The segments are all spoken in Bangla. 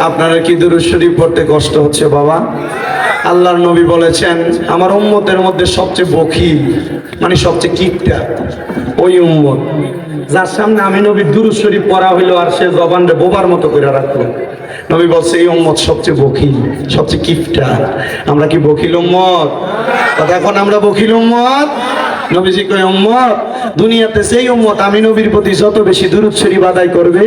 আপনারা কি দুরূদ শরীফ পড়তে কষ্ট হচ্ছে বাবা? আল্লাহর নবী বলেছেন আমার উম্মতের মধ্যে সবচেয়ে বখিল মানে সবচেয়ে কিপটা ওই উম্মত যার সামনে আমি নবীর দুরূদ শরীফ পড়া হইলো আর সে জবানরে বোবার মতো করে রাখলো। নবী বলছে এই উম্মত সবচেয়ে বখিল, সবচেয়ে কিপটা। আমরা কি বখিল উম্মত? কথা এখন আমরা বখিল উম্মত? নবীজি কয় উম্মত দুনিয়াতে সেই উম্মত আমি নবীর প্রতি যত বেশি দুরূদ শরীফ আদায় করবে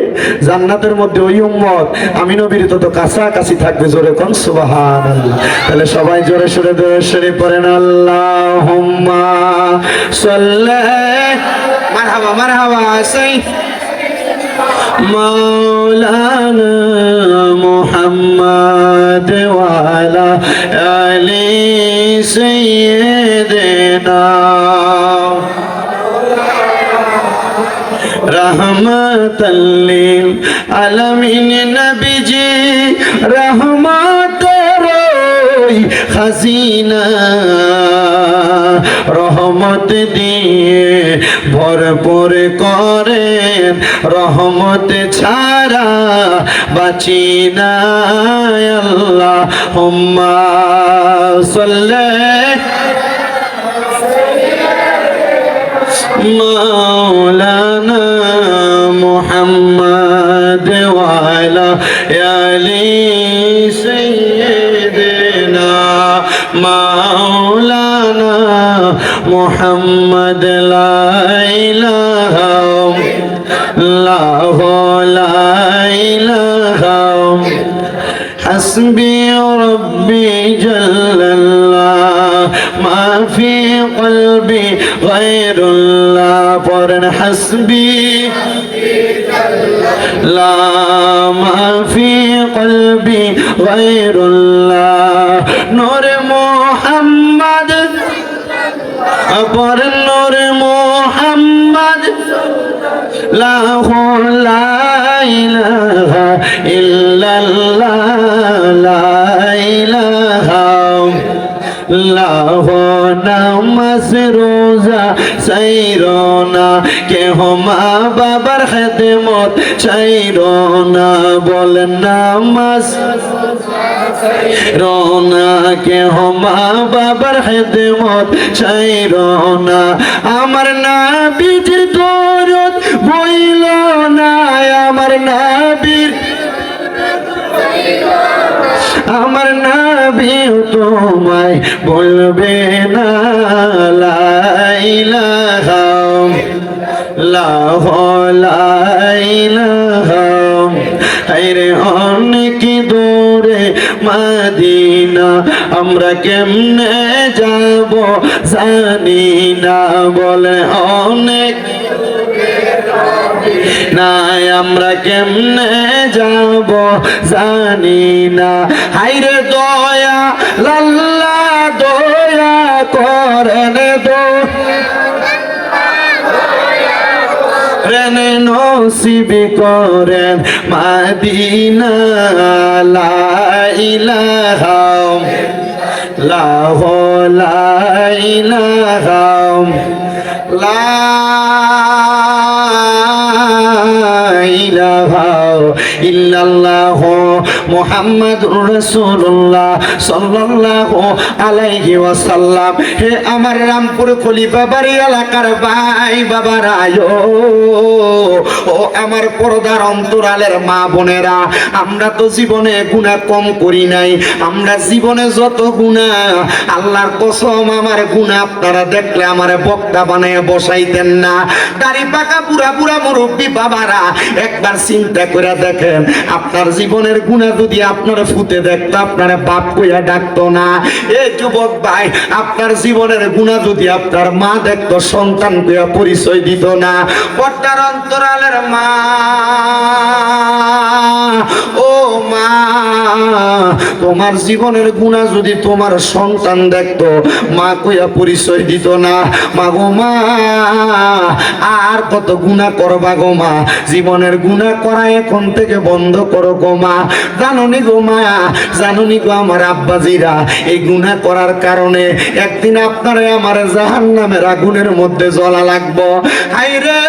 জান্নাতের মধ্যে ওই উম্মত আমি নবীর তত কাছাকাছি থাকবে। জোরে কোন সুবহানাল্লাহ। তাহলে সবাই জোরে সোরে দুরূদ শরীফ পড়েন আল্লাহুম্মা সাল্লি মারহাবা মারহাবা সেই মাওলানা মুহাম্মদ ওয়া আলা আলি সাইয়্যিদিনা रहमतल लिल आलमीन नबीजी रहमतेर খাজিনা রহমত দিয়ে ভরপুর করেন রহমত ছাড়া বাঁচি না আল্লাহুম্মা সাল্লি মাওলানা মুহাম্মদ ওয়া আলা আলি সাইয়্যিদিনা মাওলানা মুহাম্মদ লা ইলাহা ইল্লাল্লাহু লা ইলাহা হাসবি রাব্বি জাল্লাল্লাহ মা ফি কলবি গায়রুল্লাহ পড়েন হাসবি লা মা ফি কলবি গায়রুল্লাহ নূর মুহাম্মদ পড়েন নূর মুহাম্মদ লা ইলাহা ইল্লাল্লাহ লা ইলাহা ইল্লাহু নামাজ রোজা সাইরোনা কেহ মা বাবার খেদমত চাইরোনা বলেন নামাজ রোনা কেহ মা বাবার খেদমত চাইরোনা আমার নবীর দরদ বইল না আমার নবীর আমার নবী তোমায় বলবে না লা ইলাহা লা ইলাহা আরে অনেক দূরে মদিনা আমরা কেমনে যাব জানি না বলে অনেক নাই আমরা কেমনে যাব জানি না হায়রে দয়া আল্লাহ দয়া করেন রেনে নসিব করেন মদিনা লা ইলাহা লা ইলাহা লা ইলাহা ইল্লাল্লাহু মুহাম্মাদুর রাসূলুল্লাহ সাল্লাল্লাহু আলাইহি ওয়াসাল্লাম। হে আমার রামপুর খলিফা বাড়ি এলাকার ভাই বাবারা ও আমার পর্দার অন্তরালের মা বোনেরা আমরা তো জীবনে গুনাহ কম করি নাই। আমরা জীবনে যত গুনাহ আল্লাহর কসম আমার গুনাহ আপনারা দেখলে আমারে বক্তা বানায় বসাইতেন না। দাড়ি পাকা বুড়া বুড়া মুরব্বী বাবারা একবার চিন্তা করে দেখেন আপনার জীবনের গুনাহ যদি আপনার ফুতে দেখতো আপনার বাপ কইয়া ডাকতো না। এ যুবক ভাই আপনার জীবনের গুনাহ যদি আপনার মা দেখতো সন্তান কইয়া পরিচয় দিত না। পর্দার অন্তরালের মা ও মা তোমার জীবনের গুনাহ যদি তোমার সন্তান দেখতো মা কইয়া পরিচয় দিত না। মা গো মা আর কত গুনাহ করবা গো মা জীবনের গুনাহ করা এখন থেকে বন্ধ করো গো মা। জানুনি গো মা জানুনি গো আমার আব্বাজিরা এই গুনাহ করার কারণে একদিন আপনারে আমার জাহান্নামের আগুনের মধ্যে জ্বলা লাগবো। হায়রে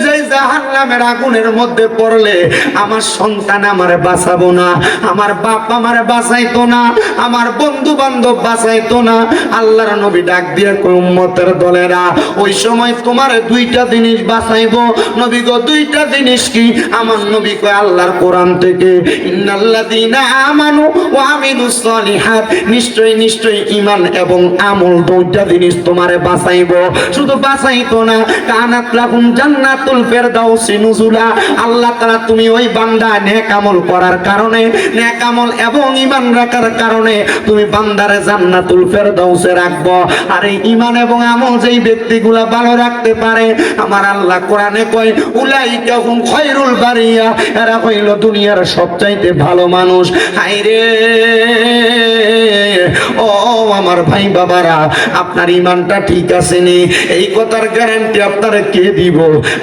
যে জাহান্নামের আগুনের মধ্যে পড়লে আমার সন্তান আমারে বাঁচাবো না, আমার বাপ আমারে বাঁচাইতো না, আমার বন্ধু বান্ধব বাঁচাইতো না। আল্লাহর নবী ডাক দিয়ে কই উম্মতের দলেরা, ওই সময় তোমার দুইটা জিনিস বাঁচাইবো। নবী গো দুইটা জিনিস কি? আমার নবী কয় আল্লাহর কোরআন থেকে ইন্নাল্লাযীনা আমানু ওয়া আমিলুস সলিহাত, নিশ্চয়ই নিশ্চয়ই ঈমান এবং আমল দুইটা জিনিস তোমারে বাঁচাইবো। শুধু বাঁচাইতো না, কানাত লাহুম জান্নাতুল ফেরদাউসি নুজুলা, আল্লাহ তাআলা তুমি ওই বান্দা নেক আমল করার কারণে, নেক আমল এবং ঈমান রাখার কারণে তুমি বান্দারে জান্নাতুল ফেরদাউসে রাখবো। আর এই ঈমান এবং আমল যেই ব্যক্তিগুলা ভালো রাখতে পারে, আমার আল্লাহ কোরআনে কয় উলাইকা হুম খায়রুল বারিয়া, এরা হইল দুনিয়ার সবচাইতে ভালো মানুষ। হায়রে ও আমার ভাই বাবারা, আপনার ঈমানটা ঠিক আছে নি? এই কথার গ্যারান্টি আপনারা কে দিব?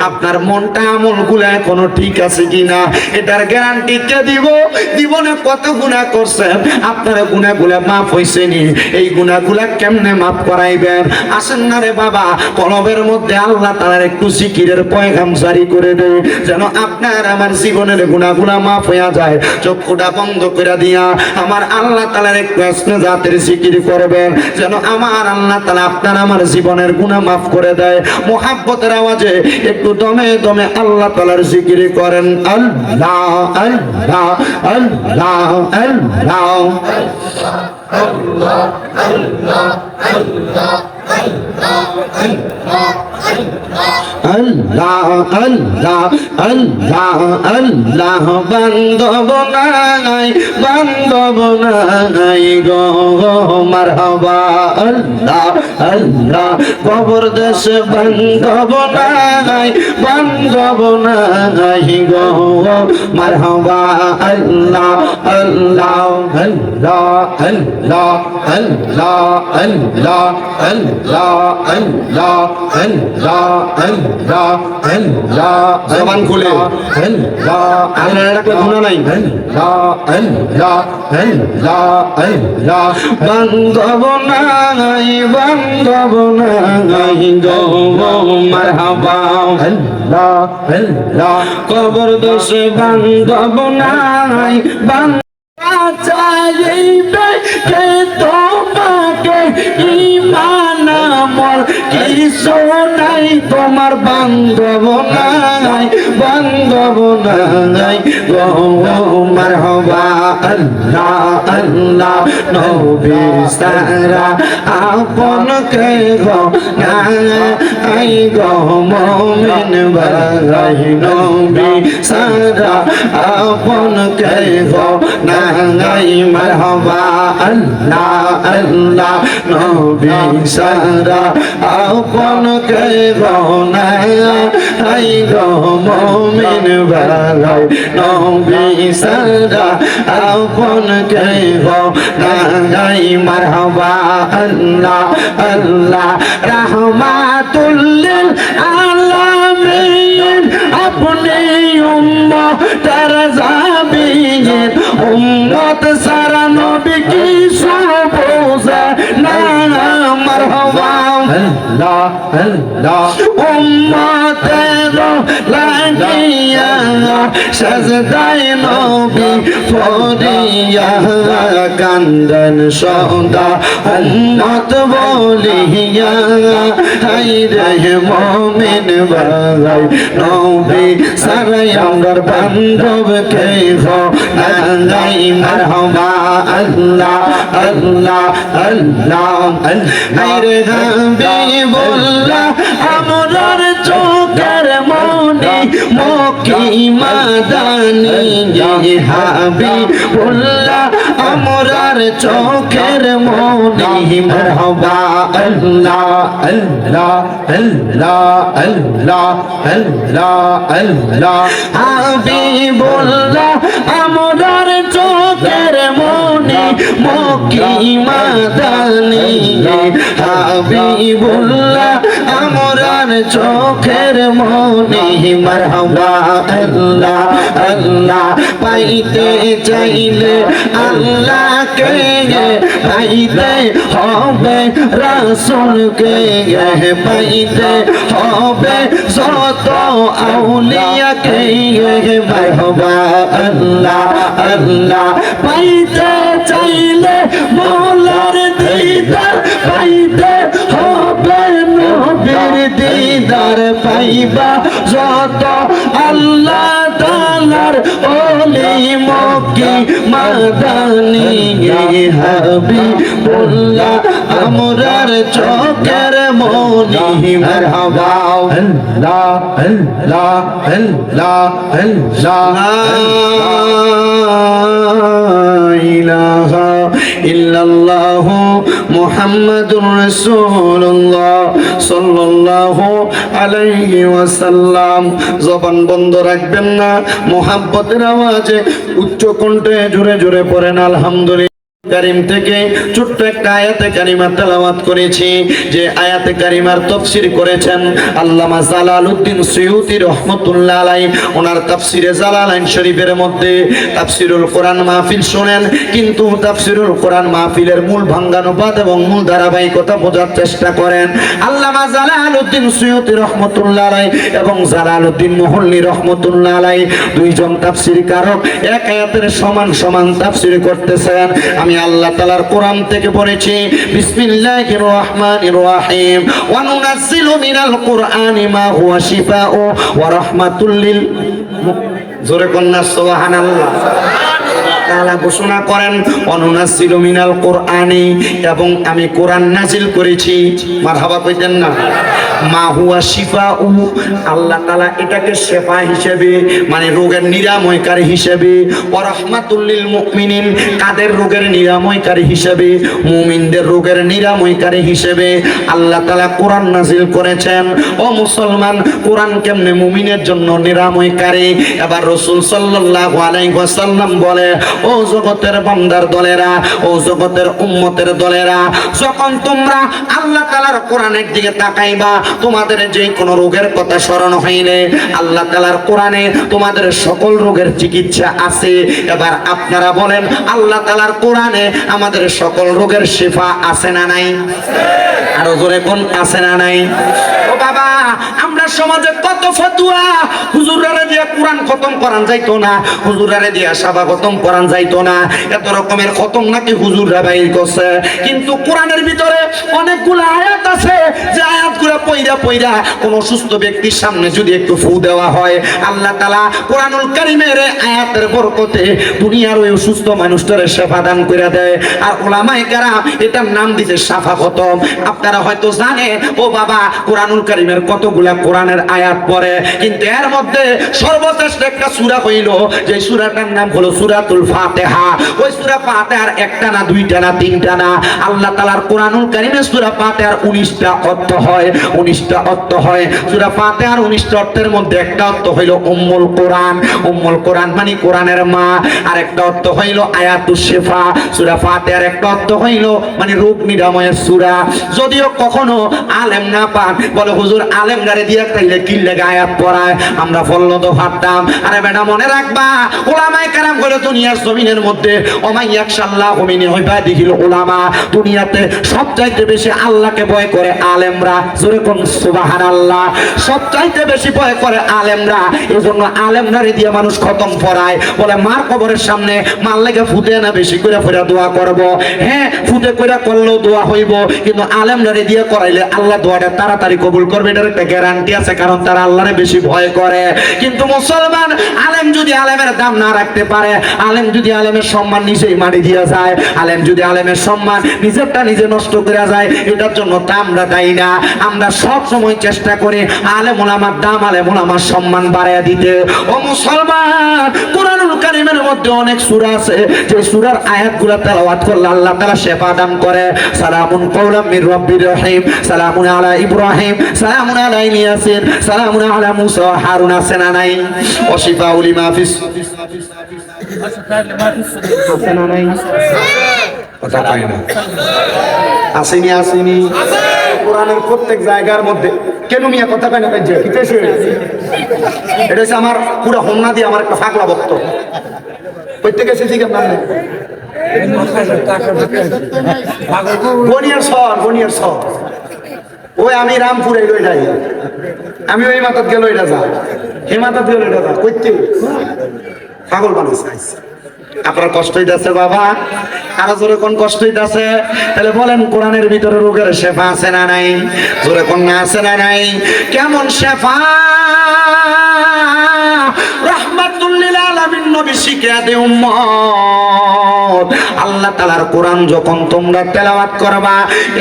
আপনার মনটা আমলগুলা এখনো ঠিক আছে কিনা এটার গ্যারান্টি কে দিব? জীবনে কত গুনাহ করছেন, আপনার গুনাহগুলা মাফ হইছে নি? এই গুনাহগুলা কেমনে মাফ করাইবেন? আসেন না রে বাবা, কলবের মধ্যে আল্লাহ তাআলার একটু জিকিরের পয়গাম জারি করে দেয়, যেন আপনার আমার জীবনের গুনাহগুলা মাফ হইয়া যায়। চক্ষুটা বন্ধ করে দিয়া আমার আল্লাহ তাআলার একটু আসনে জাতের জিকির করবেন, যেন আমার আল্লাহ তাআলা আপনার আমার জীবনের গুনাহ মাফ করে দেয়। মুহাব্বতের আওয়াজে একটু দমে দমে আল্লাহ তাআলার জিকির করেন। আল্লাহ আল্লাহ আল্লাহ আল্লাহ আল্লাহ আল্লাহ আল্লাহ আল্লাহ আল্লাহ আল্লাহ আল্লাহ বান্ধব নাই, বান্ধব নাই গো মারহাবা। আল্লাহ আল্লাহ কবর দেশে বান্ধব নাই, বান্ধব নাই গো মারহাবা। আল্লাহ আল্লাহ আল্লাহ আল্লাহ আল্লাহ আল্লাহ আল্লাহ আল্লাহ আল্লাহ আল্লাহ আল্লাহ জবান খুলে আল্লাহ, আল্লাহর একটা গুনাহ নাই। আল্লাহ আল্লাহ আল্লাহ আল্লাহ বান্ধব নাই, বান্ধব নাই গো মারহাবা। আল্লাহ আল্লাহ কবর দোষে বান্ধব নাই, চাইবে কে তোমাকে ঈমান আমল কিছু নাই, তোমার বান্ধব নাই, বান্ধব নাই গো মারহাবা। আল্লাহ আল্লাহ নবী সারা আপন কে গো নাই গো মুমিন ভাই, নবী সারা আপন কে গো নাই মারহাবা। আল্লাহ আল্লাহ নবী সারা আপন কে গো নাই গো মুমিন ভাই, নবী সারা আপন কে গো নাই মারহাবা। আল্লাহ আল্লাহ রাহমাতুল লিল আলামিন, আপনি উম্মতের জাবিন, উম্মত সারা নবী কি সব বোঝে না মারহাবা। আল্লাহ আল্লাহ উম্মতের লাগিয়া সাজদায় নবী পড়িয়া কান্দন সদা উম্মত বলিয়া, হায়রে মুমিন ভাই নবী সারা আমার বান্ধব কে গো নাই মারহাবা। আল্লাহ আল্লাহ আল্লাহ হায়রে হাবিবুল্লাহ আমরার চোখের মনি মক্কি মাদানি, হাবিবুল্লাহ আমরার চোখের মনি মারহাবা। আল্লাহ আল্লাহ আল্লাহ আল্লাহ আল্লাহ আল্লাহ হাবিবুল্লাহ আমরার চোখের মনি মক্কি মাদানি, হাবিবুল্লাহ আমরার চোখের মনি মারহাবা। আল্লাহ আল্লাহ পাইতে চাইলে আল্লাহকে পাইতে হবে রাসূলকে, পাইতে হবে যত আউলিয়াকে মারহাবা আল্লাহ আল্লাহ পাইতে চাইলে মওলার দিদার পাইতে হবে নবীর দিদার পাইবা যত আল্লাহ তাআলার ওলি মক্কি মাদানী হাবিবুল্লাহ আমরার চোখের মনি মারহাবা আল্লাহ আল্লাহ আল্লাহ আল্লাহ ইলাহা ইল্লাল্লাহ মুহাম্মাদুর রাসূলুল্লাহ সাল্লাল্লাহু আলাইহি ওয়াসাল্লাম। জবান বন্ধ রাখবেন না, মুহাব্বতের আওয়াজে উচ্চ কণ্ঠে জোরে জোরে পড়েন আলহামদুলিল্লাহ। কারিম থেকে ছোট্ট একটা আয়াতে কারিমা তেলাওয়াত করেছি, যে আয়াতে কারিমার তাফসীর করেছেন আল্লামা জালালউদ্দিন সুয়ুতী রাহমাতুল্লাহ আলাইহি। ওনার তাফসীরে জালালাইন শরীফের মধ্যে তাফসীরুল কোরআন মাহফিল শুনেন, কিন্তু তাফসীরুল কোরআন মাহফিলের মূল ভাঙ্গানুপাত এবং মূল ধারাবাহিকতা বোঝার চেষ্টা করেন। আল্লামা জালালউদ্দিন সুয়ুতী রাহমাতুল্লাহ আলাইহি এবং জালালউদ্দিন মুহল্লি রাহমাতুল্লাহ আলাইহি দুইজন তাফসীর কারক এক আয়াতের সমান সমান তাফসীর করতেছেন। আমি আল্লাহ তাআলার কোরআন থেকে পড়েছি, বিসমিল্লাহির রহমানির রহিম, ওয়া নুনাজ্জিলু মিনাল কুরআনি মা হুয়া শিফাউ ওয়া রাহমাতুল লিল জোরে কন্যা সুবহানাল্লাহ। তাআলা ঘোষণা করেন অনুনাজ্জিলু মিনাল কুরআনি, এবং আমি কোরআন নাজিল করেছি। মারহাবা কইতেন না? মা হুয়া শিফাউ, আল্লাহ তাআলা এটাকে শেফা হিসেবে মানে রোগের নিরাময়কারী হিসেবে, ওয়া রাহমাতুল লিল মুমিনিন, কাদের রোগের নিরাময়কারী হিসেবে, মুমিনদের রোগের নিরাময়কারী হিসেবে আল্লাহ তাআলা কোরআন নাজিল করেছেন। ও মুসলমান, কোরআন কেমনে মুমিনের জন্য নিরাময়কারী? এবার রাসূল সাল্লাল্লাহু আলাইহি ওয়াসাল্লাম বলে, ও জগতের বান্দার দলেরা, ও জগতের উম্মতের দলেরা, যখন তোমরা আল্লাহ তাআলার কোরআনের দিকে তাকাইবা, তোমাদের যে কোনো রোগের কথা স্মরণ হইলে আল্লাহ তাআলার কোরআনে তোমাদের সকল রোগের চিকিৎসা আছে। এবার আপনারা বলেন, আল্লাহ তাআলার কোরআনে আমাদের সকল রোগের শিফা আছে না নাই? আরো জোরে কোন আছে না নাই? ও বাবা, আমরা সমাজে কত ফতোয়া, হুজুররা দিয়ে কোরআন খতম করান যাইতো না, হুজুররা দিয়ে সাবা খতম করান যাইতো না, এত রকমের খতম নাকি হুজুররা বাইর করছে। কিন্তু কোরআনের ভিতরে অনেকগুলো আয়াত আছে, যে আয়াতগুলো পয়রা পয়রা কোন সুস্থ ব্যক্তির সামনে যদি একটু ফু দেওয়া হয়, আল্লাহ তাআলা কোরআনুল কারীমের আয়াতের বরকতে দুনিয়ার ওই অসুস্থ মানুষটারে শেফা দান করে দেয়। আর উলামায়ে কেরাম এটার নাম দিয়েছে শাফা খতম। আপনারা হয়তো জানেন, ও বাবা, কোরআনুল কারীমের কতগুলা কোরআনের আয়াত পড়ে, কিন্তু এর মধ্যে সর্বশ্রেষ্ঠ একটা সূরা হইল, যে সূরাটার নাম হলো সূরাতুল ফাতিহা। ওই সূরা ফাতিহার একটা না, দুইটা না, তিনটা না, আল্লাহ তাআলার কোরআনুল কারীমের সূরা ফাতিহার 19টা অর্থ হয়, 19টা অর্থ হয়। সূরা ফাতিহার 19টা অর্থের মধ্যে একটা অর্থ হইল উম্মুল কোরআন, উম্মুল কোরআন মানে কোরআনের মা। আর একটা অর্থ হইল আয়াতুশ শিফা, সূরা ফাতিহার একটা অর্থ হইল মানে রোগ নিরাময়ের সূরা। যদিও কখনো আলেম না পান, বলে হুজুর আলেম গারে দিয়া তাইলে কি লাগে আয়াত পড়ায়, আমরা ফললো তো ভাবতাম। আরে বেটা, মনে রাখবা, উলামায়ে কেরাম বলে দুনিয়ার জমিনের মধ্যে ওমাই ইয়াখশাল্লাহু মিন ইবাদিহিল উলামা, দুনিয়াতে সবচাইতে বেশি আল্লাহকে ভয় করে আলেমরা। জোরে কোন সুবহানাল্লাহ। সবচাইতে বেশি ভয় করে আলেমরা, এজন্য আলেমরা দিয়ে মানুষ খতম পড়ায়। বলে মার কবরের সামনে মার লেগে ফুটে না বেশি করে ফেরা দোয়া করব। হ্যাঁ, ফুটে কইরা করলেও দোয়া হইব, কিন্তু আলেমরা দিয়ে করাইলে আল্লাহ দোয়াটা তাড়াতাড়ি কবুল করবে, এটার একটা গ্যারান্টি আছে, কারণ তারা আল্লাহরে বেশি ভয় করে। কিন্তু মুসলমান আলেম যদি আলেমের দাম না রাখতে পারে, আলেম যদি আলেমের সম্মান নিজেই মারি দিয়ে যায়, আলেম যদি আলেমের সম্মান নিজেরটা নিজে নষ্ট করে যায়, এটার জন্য তা আমরা দায়ী না। আমরা সব সময় চেষ্টা করি আলেম ওলামার দাম, আলেম ওলামার সম্মান বাড়াইয়া দিতে। ও মুসলমান, কোরআনুল কারীমের মধ্যে অনেক সূরা আছে, যে সূরার আয়াতগুলো তেলাওয়াত করলে আল্লাহ তাআলা শেফা দান করে। সালামুন কাওলাম মির রাব্বির রহিম, সালামুন আলা ইব্রাহিম, সালামুন আলা ইয়াসিন, সালামুন আলা মুসা ওয়া হারুন। আছে না নাই? ওয়া শিফাউল লিমা ফিস, আছে না নাই? কথা কয় না, আসেনি আসেনি? কোরআনের প্রত্যেক জায়গার মধ্যে কেন মিয়া কথা কয় না? এটা হচ্ছে আমার পুরো হোমনা দিয়ে আমার একটা ফাঁকলা বক্ত প্রত্যেকে এসেছি কেমন বনিয়ার সর, বনিয়ার সর, ওই আমি রামপুরে ওইটাই আমি ওই মাথাত গেল এটা যা, এই মাথাত গেল এটা যা, কইতে পাগল বানাইছে। আপনার কষ্ট হইতেছে বাবা, আরো জোরে কোন কষ্ট হইতেছে? তাহলে বলেন কোরআনের ভিতরে রোগের শেফা আছে না নাই? জোরে কোন না আছে না নাই? কেমন শেফা? রাহমাতুল লিল আলামিন নবী শিখিয়ে দে উম্মত, আল্লাহ তাআলার কোরআন যখন তোমরা তেলাওয়াত করবা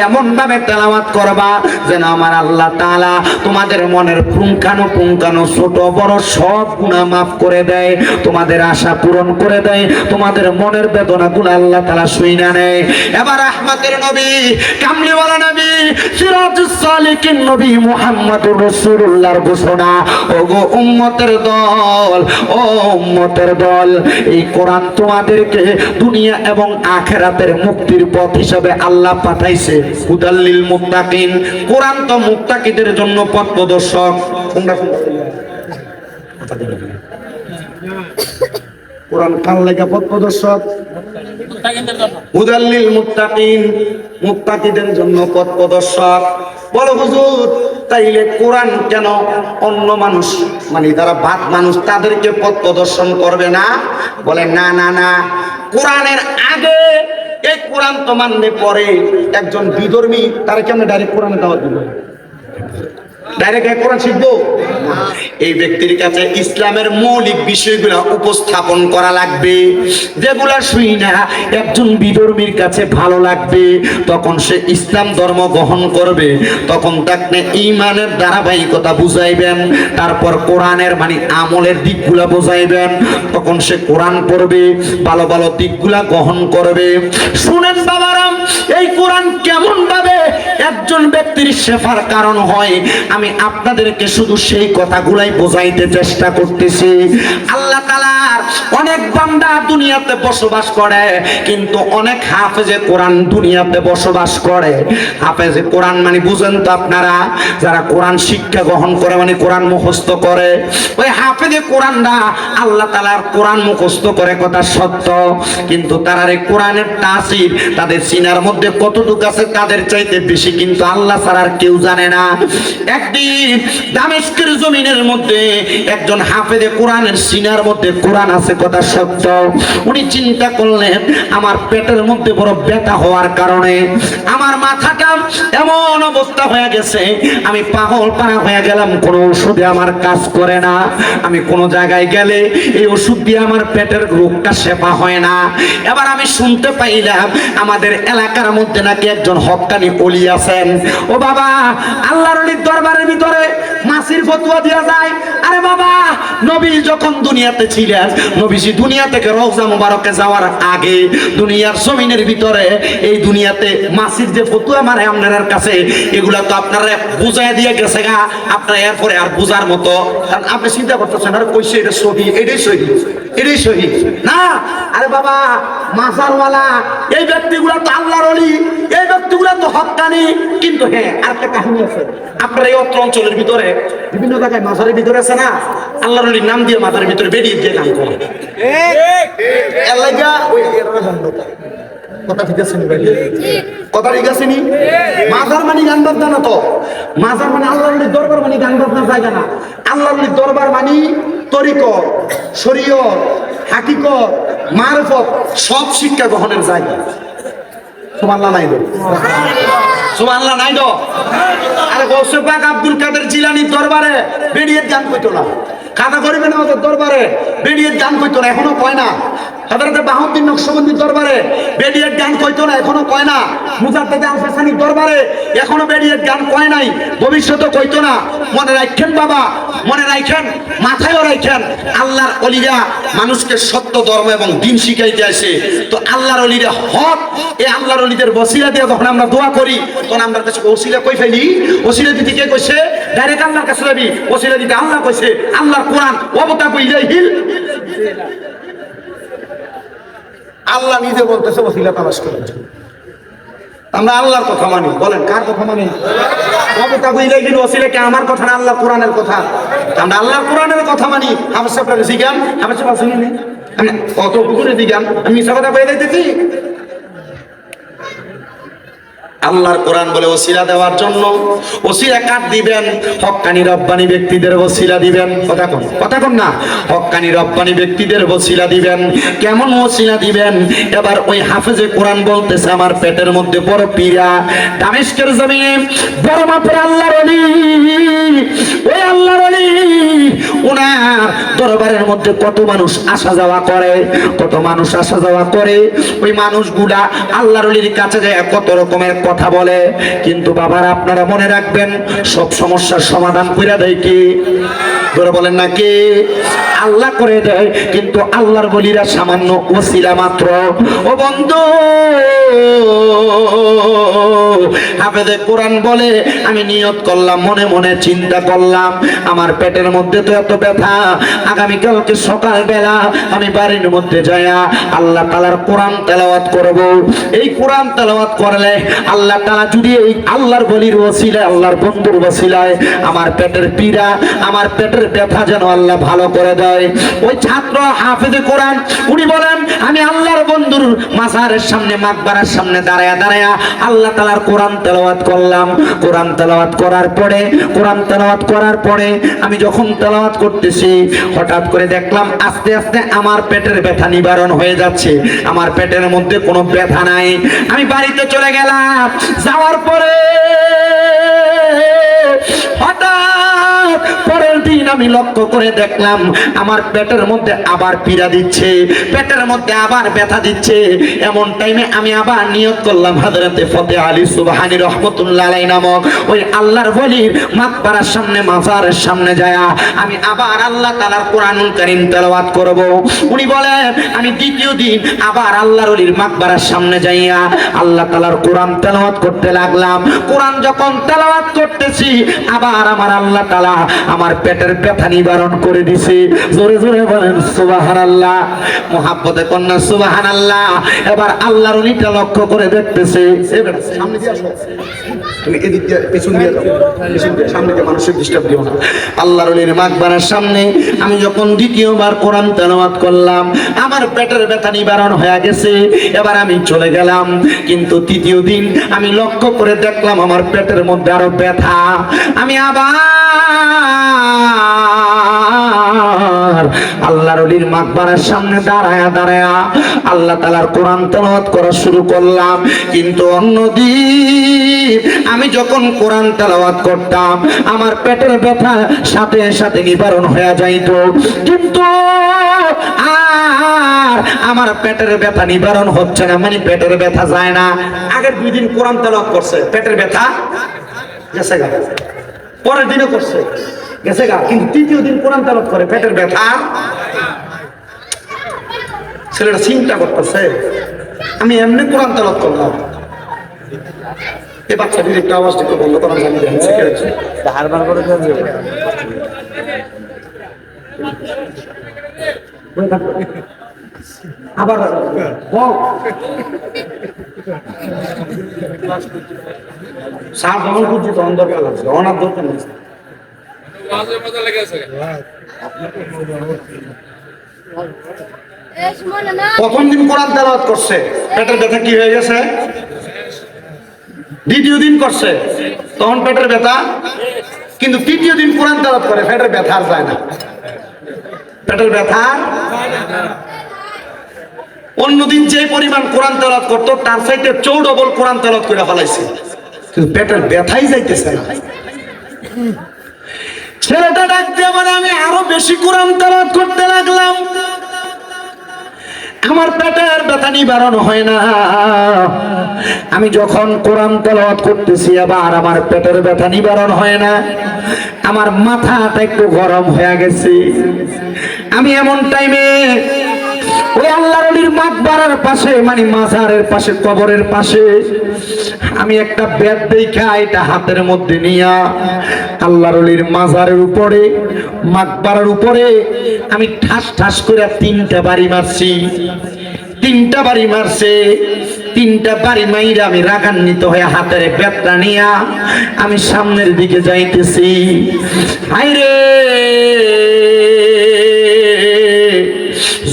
এমন ভাবে তেলাওয়াত করবা যেন আমার আল্লাহ তাআলা তোমাদের মনের পুঙ্খানু ছোট বড় সব গুনাহ মাফ করে দেয়, তোমাদের আশা পূরণ করে দেয়, তোমাদের মনের বেদনাগুলো আল্লাহ তাআলা শুইনা নেয়। এবার রাহমাতের নবী, কামলিওয়ালা নবী, সিরাজুস সালিকিন নবী মুহাম্মদুর রাসূলুল্লাহর ঘোষণা, ওগো উম্মতের দল, ও উম্মতের দল, এই কোরআন তোমাদেরকে দুনিয়া এবং আখিরাতের মুক্তির পথ হিসেবে আল্লাহ পাঠাইছে। হুদাল্লিল মুত্তাকিন, কোরআন তো মুত্তাকিদের জন্য পথ প্রদর্শক। কোরআন কার লাগা পথ প্রদর্শক? হুদাল্লিল মুত্তাকিন, মুত্তাকিদের জন্য পথ প্রদর্শক। বলো হুজুর, তাইলে কোরআন কেন অন্য মানুষ মানে যারা বাদ মানুষ তাদেরকে পথ প্রদর্শন করবে না? বলে না না না, কোরআনের আগে এই কোরআন তো মানলে পরে একজন বিধর্মী তারা কেমন ডাইরেক্ট কোরআনে দাওয়াত দিবে? ডাইরেক্ট কোরআন শিখবো? এই ব্যক্তির কাছে ইসলামের মৌলিক বিষয়গুলো উপস্থাপন করা লাগবে, যেগুলা শুই না একজন বিধর্মীর কাছে ভালো লাগবে, তখন সে ইসলাম ধর্ম গ্রহণ করবে। তখন তাকে ঈমানের ধারাবাহিকতা বুঝাইবেন, তারপর কোরআনের মানে আমলের দিকগুলা বুঝাইবেন, তখন সে কোরআন পড়বে, ভালো ভালো দিকগুলা গ্রহণ করবে। শুনেন বাবারাম, এই কোরআন কেমন ভাবে একজন ব্যক্তির শেফার কারণ হয় আমি আপনাদেরকে শুধু সেই কথাগুলাই বোঝাইতে চেষ্টা করতেছি। আল্লাহ তাআলার অনেক বান্দা দুনিয়াতে বসবাস করে, কিন্তু অনেক হাফেজে কোরআন দুনিয়াতে বসবাস করে। হাফেজে কোরআন মানে বুঝেন তো আপনারা, যারা কোরআন শিক্ষা গ্রহণ করে মানে কোরআন মুখস্থ করে, ওই হাফেজে কোরআনরা আল্লাহ তাআলার কোরআন মুখস্থ করে কথা সত্য, কিন্তু তারা এই কোরআনের তাসির তাদের সিনার মধ্যে কতটুকু আছে তাদের চাইতে বেশি কিন্তু আল্লাহ ছাড়া আর কেউ জানে না। একদিন দামেস্কের জমিনের মধ্যে একজন হাফেজে কোরআনের সিনার মধ্যে কোরআন আছে কথা সত্য, উনি চিন্তা করলেন আমার পেটের মধ্যে বড় ব্যথা হওয়ার কারণে আমার মাথাটা এমন অবস্থা হয়ে গেছে, আমি পাগল পারা হয়ে গেলাম, কোনো ওষুধে আমার কাজ করে না, আমি কোনো জায়গায় গেলে এই ওষুধ দিয়ে আমার পেটের রোগটা সেবা হয় না। এবার আমি শুনতে পাইলাম আমাদের এলাকার মধ্যে নাকি একজন হক্কানি ওলি আছেন। ও বাবা, আল্লাহর ওলির দরবারের ভিতরে মাসির ফতোয়া দেয়া যায়। আরে বাবা, নবী যখন দুনিয়াতে ছিলেন, নবীজি দুনিয়া থেকে রওজা মুবারকে যাওয়ার আগে দুনিয়ার জমিনের ভিতরে এই দুনিয়াতে মাসির যে ফতোয়া মারে আপনার কাছে, এগুলা তো আপনারা বুঝাই দিয়ে গেছে গা, আপনারা এরপরে আর বুঝার মতো আপনি চিন্তা করতেছেন আর কইছে এটা সহি, এটাই সহি, এটাই সহি না। আরে বাবা, মাজারওয়ালা এই ব্যক্তিগুলা তো আল্লাহর ওলি, এই ব্যক্তিগুলা তো হক্কানি। কিন্তু হ্যাঁ, আরেকটা কাহিনী আছে, আপনার এই অত্র অঞ্চলের ভিতরে বিভিন্ন জায়গায় মাজারের ভিতরে আছে না, আল্লাহর ওলির নাম দিয়ে মাজারের ভিতরে বেরিয়ে দিয়ে গান করে। কথা ঠিক আছে নি ভাই? কথা ঠিক আছে নি? মাজার মানে গান বাজনা না তো, মাজার মানে আল্লাহর ওলির দরবার মানে গান বাজনার জায়গা না। আল্লাহর ওলির দরবার মানে তরিকত, শরীয়ত, হাকিকত, মারফত সব শিক্ষা গ্রহণের জায়গা। সুবহানাল্লাহ নাই দো, সুবহানাল্লাহ নাই দো। আরে গৌসে পাক আব্দুল কাদের জিলানীর দরবারে বেরিয়ে গান কইতো না, কাদা করিবে না ওদের দরবারে বেরিয়ে গান কইতো না, এখনো কয় না। হযরতে বাহাউদ্দিন নকশবন্দির দরবারে বেরিয়ে গান কইতো না, এখনো কয় না। মুজাদ্দেদ আল-হাসানির দরবারে এখনো বেরিয়ে গান কয় নাই, ভবিষ্যতে কইতো না। মনে রাখেন বাবা, মনে রাখেন, মাথায়ও রাখেন, আল্লাহর ওলিরা মানুষকে সত্য ধর্ম এবং দ্বীন শিখাইতে আসে। তো আল্লাহর ওলিরা হক, এই আল্লাহর ওলিদের ওসিলা দিয়ে যখন আমরা দোয়া করি তখন আমরা কাছে ওসিলা কই ফেলি। ওসিলা দিতে কে কইছে? ডাইরেক্ট আল্লাহর কাছে যাবি। ওসিলা দিতে আল্লাহ কইছে, আল্লাহর কোরআন ওয়াবতাকু ইলাইহিল, আল্লাহ নিজে বলতেছে ওসিলা তালাশ করার জন্য। আমরা আল্লাহর কথা মানি, বলেন কার কথা মানি? ওয়াবতাকু ইলাইহিল ওসিলা কি আমার কথা না আল্লাহ কোরআনের কথা? আমরা আল্লাহর কোরআনের কথা মানি। আমার সাথে জিজ্ঞান, আমার সাথে শুনিনি আমি কত পুকুরে জিজ্ঞান, আমি মিছা কথা বলে দিতেছি। আল্লাহর কোরআন বলে ওসিলা দেওয়ার জন্য। ওসিলা কাট দিবেন? হক্কানি রব্বানি ব্যক্তিদের ওসিলা দিবেন। কথা কোন না, হক্কানি রব্বানি ব্যক্তিদের ওসিলা দিবেন। কেমন ওসিলা দিবেন? এবার ওই হাফেজে কোরআন বলতেছে, আমার পেটের মধ্যে বড় পীরা, দামেস্কের জমিনে বড় মাপের আল্লাহর ওলি, ওই আল্লাহর ওলি ওনার দরবারের মধ্যে কত মানুষ আসা যাওয়া করে, কত মানুষ আসা যাওয়া করে। ওই মানুষগুলা আল্লাহর ওলির কাছে যায় কত রকমের কথা বলে, কিন্তু বাবার আপনারা মনে রাখবেন, সব সমস্যার সমাধান করে দেয় কি? ধরে বলেন না কে? আল্লাহ করে দেয়, কিন্তু আল্লাহর বলিরা সামান্য ওসিলা মাত্র। ও বন্ধু, হাফেজে কোরআন বলে আমি নিয়ত করলাম, মনে মনে চিন্তা করলাম, আমার পেটের মধ্যে তো এত ব্যথা, আগামীকালকে সকালবেলা আমি বাড়ির মধ্যে যাইয়া আল্লাহ তাআলার কোরআন তেলাওয়াত করব। এই কোরআন তেলাওয়াত করলে আল্লাহ তাআলা যদি এই আল্লাহর বলির ওসিলায়, আল্লাহর বন্ধুর ওসিলায় আমার পেটের পীড়া, আমার পেটের ব্যথা যেন আল্লাহ ভালো করে দেয়। ওই ছাত্র হাফেজে কোরআন উনি বলেন, আমি আল্লাহর বন্ধুর মাজারের সামনে, মাকবারার সামনে দাঁড়ায়া দাঁড়ায়া আল্লাহ তাআলার কোরআন তেলাওয়াত করলাম। কোরআন তেলাওয়াত করার পরে আমি যখন তেলাওয়াত করতেছি, হঠাৎ করে দেখলাম আস্তে আস্তে আমার পেটের ব্যথা নিবারণ হয়ে যাচ্ছে, আমার পেটের মধ্যে কোনো ব্যথা নাই। আমি বাড়িতে চলে গেলাম, যাওয়ার পরে হঠাৎ পরের দিন আমি লক্ষ্য করে দেখলাম আমার পেটের মধ্যে আবার পীড়া দিচ্ছে, পেটের মধ্যে আবার ব্যথা দিচ্ছে। এমন টাইমে আমি আবার নিয়ত করলাম, হযরতে ফতে আলী সুবহানী রহমাতুল্লাহ আলাইহি নামক ওই আল্লাহর ওলির মাকবারার সামনে, মাজারের সামনে যায়া আমি আবার আল্লাহ তাআলার কোরআনুল কারীম তেলাওয়াত করব। উনি বলেন, আমি দ্বিতীয় দিন আবার আল্লাহর ওলির মাকবারার সামনে যাইয়া আল্লাহ তাআলার কোরআন তেলাওয়াত করতে লাগলাম। কোরআন যখন তেলাওয়াত করতেছি, আবার আমার আল্লাহ তাআলা আমার পেটের ব্যথা নিবারণ করে দিছে। জোরে জোরে বলেন সুবহানাল্লাহ, মুহাব্বতে কন্যা সুবহানাল্লাহ। এবার আল্লাহর ওলিটা লক্ষ্য করে দেখতেছে, সামনে দিয়ে আসো, তুমি এদিক দিয়ে পেছন দিয়ে যাও, পেছন দিয়ে, সামনে দিয়ে মানুষের ডিস্টার্ব দিও না। আল্লাহর ওলির মাকবারার সামনে আমি যখন দ্বিতীয়বার কোরআন তেলাওয়াত করলাম, আমার পেটের ব্যথা নিবারণ হয়ে গেছে। এবার আমি চলে গেলাম, কিন্তু তৃতীয় দিন আমি লক্ষ্য করে দেখলাম আমার পেটের মধ্যে আরো ব্যথা। আমি আবার আল্লাহর ওলির মাকবারার সামনে দাঁড়ায়া দাঁড়ায়া আল্লাহ তাআলার কোরআন তেলাওয়াত করা শুরু করলাম। কিন্তু অন্যদিন আমি যখন কোরআন তেলাওয়াত করতাম, আমার পেটের ব্যথা সাথে সাথে নিবারণ হয়ে যাইত, কিন্তু আর আমার পেটের ব্যথা নিবারণ হচ্ছে না, মানে পেটের ব্যথা যায় না। আগের 2 দিন কোরআন তেলাওয়াত করছে, পেটের ব্যথা গেছে গা, পরের দিনও করছে গেছে গা, কিন্তু তৃতীয় দিন কোরআন তেলাওয়াত করে পেটের ব্যথা। ছেলেটা চিন্তা করতেছে, আমি এমনি কোরআন তেলাওয়াত করলাম, এই বাচ্চাটির একটু আওয়াজ একটু বন্ধ করা জানি হারবার করে আবার সার যখন করছি তখন দরকার লাগছে, অনার দরকার নেই। প্রথম দিন কোরআন তেলাওয়াত করছে, পেটের ব্যথা কি হয়ে গেছে? দ্বিতীয় দিন করছে, তখন পেটের ব্যথা, কিন্তু তৃতীয় দিন কোরআন তেলাওয়াত করে পেটের ব্যথা আর যায় না, পেটের ব্যথা। অন্যদিন যে পরিমাণ কোরআন তেলাওয়াত করতো, তার চাইতে 4 ডবল কোরআন তেলাওয়াত করে ফেলাইছে, কিন্তু পেটের ব্যথাই যাইতেছে না। ছেলেটা ডাক দিয়ে বলে, আমি আরো বেশি কোরআন তেলাওয়াত করতে লাগলাম, আমার পেটের ব্যথা নিবারণ হয় না। আমি যখন কোরআন তেলাওয়াত করতেছি, আবার আমার পেটের ব্যথা নিবারণ হয় না। আমার মাথাটা একটু গরম হয়ে গেছে। আমি এমন টাইমে ওই আল্লাহর ওলির মাকবারার পাশে, মানে মাজারের পাশে, কবরের পাশে আমি একটা বেদ দেখা এটা হাতের মধ্যে নিয়া আল্লাহর ওলির মাজারের উপরে, মাকবারার উপরে আমি ঠাস ঠাস করে 3টা বাড়ি মারছি। 3টা বাড়ি মারছে, 3টা বাড়ি মাইরা আমি রাগান্বিত হয়ে হাতের বেদটা নিয়া আমি সামনের দিকে যাইতেছি। হায়রে,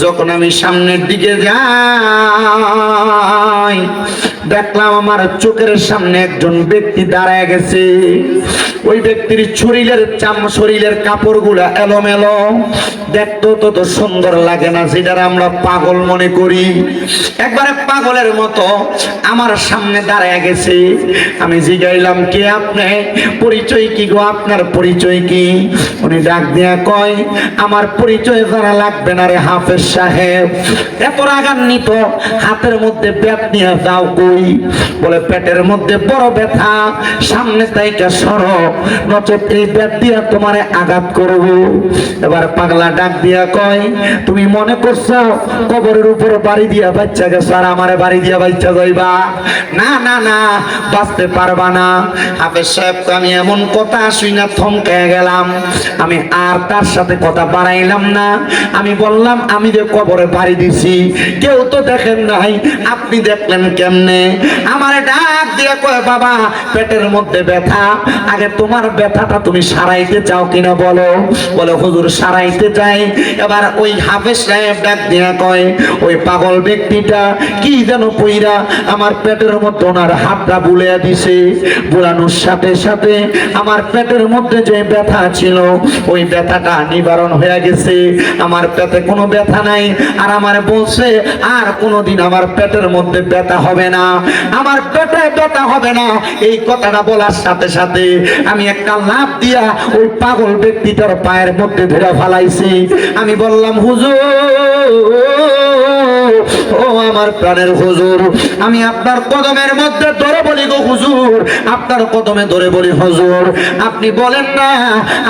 যখন আমি সামনের দিকে যাই, দেখলাম আমার চোখের সামনে একজন ব্যক্তি দাঁড়ায় গেছে। ওই ব্যক্তির শরীরের কাপড়গুলা এলোমেলো, দেখতে তত সুন্দর লাগে না, যেটা আমরা পাগল মনে করি। একবারে পাগলের মতো আমার সামনে দাঁড়ায় গেছে। আমি জিজ্ঞাইলাম, কে আপনি? পরিচয় কি গো, আপনার পরিচয় কি? উনি ডাক দিয়া কয়, আমার পরিচয় জানা লাগবে না রে হাফেজ সাহেব। এত রাগান্বিত, হাতের মধ্যে ব্যাট নিয়ে যাও কই? বলে পেটের মধ্যে বড় ব্যথা, সামনে তাইকা সরো, নচেত এই ব্যাট দিয়া তোমারে আঘাত করব। এবার পাগলা ডাক দিয়া কয়, তুমি মনে করছো কবরের উপর বাড়ি দিয়া বাচ্চা গেছো আর আমারে বাড়ি দিয়া বাচ্চা যাইবা? না না না, বাঁচতে পারবা না। হাফেজ সাহেব, আমি এমন কথা শুই না থমকে গেলাম। আমি আর তার সাথে কথা বাড়াইলাম না। আমি বললাম, আমি যে কবরে বাড়ি দিছি কেউ তো দেখেন নাই, আপনি দেখলেন কেমনে? আমারে ডাক দিয়ে কয়, বাবা পেটের মধ্যে ব্যথা, আগে তোমার ব্যথাটা তুমি সারাইতে চাও কিনা বলো? বলে, হুজুর সারাইতে চাই। এবার ওই হাফেজ সাহেব ডাক দিয়ে কয়, ওই পাগল ব্যক্তিটা কি যেন পইরা আমার পেটের মধ্যে ওনার হাতটা বুলিয়ে দিছে। বুলানোর সাথে সাথে আমার পেটের মধ্যে যে ব্যথা ছিল ওই ব্যথাটা নিবারণ হয়ে গেছে। আমার পেটে কোনো ব্যথা নাই। আর আমার বলছে, আর কোনোদিন আমার পেটের মধ্যে ব্যথা হবে না, আমার পেটে ব্যথা হবে না। এই কথাটা বলার সাথে সাথে আমি একটা লাফ দিয়া ওই পাগল ব্যক্তিটার পায়ের মধ্যে ধরে ফেলাইছি। আমি বললাম, হুজুর, ও আমার প্রাণের হুজুর, আমি আপনার কদমের মধ্যে ধরে বলি গো হুজুর, আপনার কদমে ধরে বলি হুজুর, আপনি বলেন না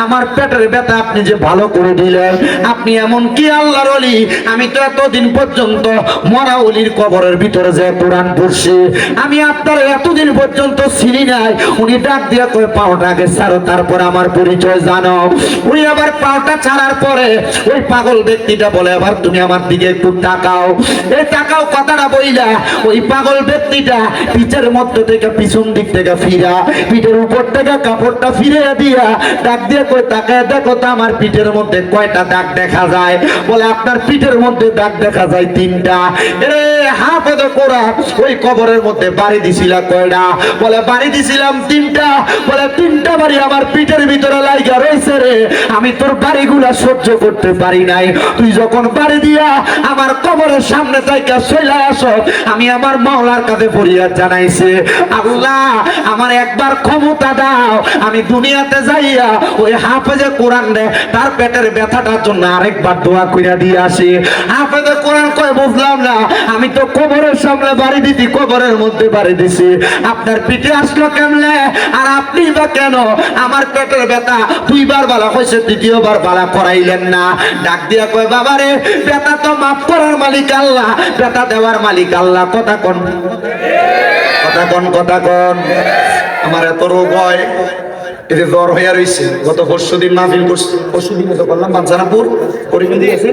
আমার পেটের ব্যথা আপনি যে ভালো করে দিলেন। আপনি এমন কি আল্লাহর ওলি? আমি তো এতদিন পর্যন্ত মরা ওলির কবরের ভিতরে যে কোরআন পড়ছি, আমি আপনার এতদিন পর্যন্ত চিনি নাই। উনি ডাক দিয়ে কই, পাওটা আগে ছাড়ো, তারপর আমার পরিচয় জানো। উনি আবার পাওটা ছাড়ার পরে ওই পাগল ব্যক্তিটা বলে, আবার তুমি আমার দিকে একটু তাকাও। এই তাকাও কথাটা বইলা ওই পাগল ব্যক্তিটা পিঠের মধ্যে থেকে পিছন দিক থেকে ফিরা, পিঠের উপর থেকে কাপড়টা ফিরে দিয়া ডাক দিয়ে কই, তাকায় দেখো তো আমার পিঠের মধ্যে কয়টা দাগ দেখা যায়? বলে, আপনার পিঠের মধ্যে দাগ দেখা যায় 3টা। এরে হাফেজ কোরআন, ওই কবরের মধ্যে বাড়ি দিছিলা কয়টা? বলে, বাড়ি দিছিলাম 3টা। বলে, 3টা বাড়ি আমার পিঠের ভিতরে লাইগা রয়েছে রে, আমি তোর বাড়িগুলা সহ্য করতে পারি নাই। তুই যখন বাড়ি দিয়া আমার কবরের সামনে থেকে চলে আসো, আমি আমার মাওলার কাছে ফরিয়াদ জানাইছি, আল্লাহ আমার একবার ক্ষমতা দাও, আমি দুনিয়াতে যাইয়া ওই হাফেজে কোরআন রে তার পেটের ব্যথাটার জন্য আরেকবার দোয়া কইরা দিয়ে আসি। হাফেজে কোরআন কয়, বুঝলাম না, আমি তো কবরের সামনে বাড়ি দিছি, কবরের মধ্যে বাড়ি দিছি, আপনার পিঠে আসলো কেমনে? আর আপনি বা কেন আমার পেটের ব্যথা 2বার বালা হয়েছে, 3য়বার বালা করাইলেন না? ডাক দিয়া কয়, বাবারে ব্যথা তো মাফ করার মালিক আল্লাহ, ব্যথা দেওয়ার মালিক আল্লাহ। কথা কোন, কথা কোন, কথা কোন। আমার এত রোগ হয়, এতে জ্বর হইয়া রয়েছে। গত পরশুদিন মাহফিল করছি, পরশুদিন তো করলাম বাঞ্ছারামপুর করিগঞ্জ গেছি,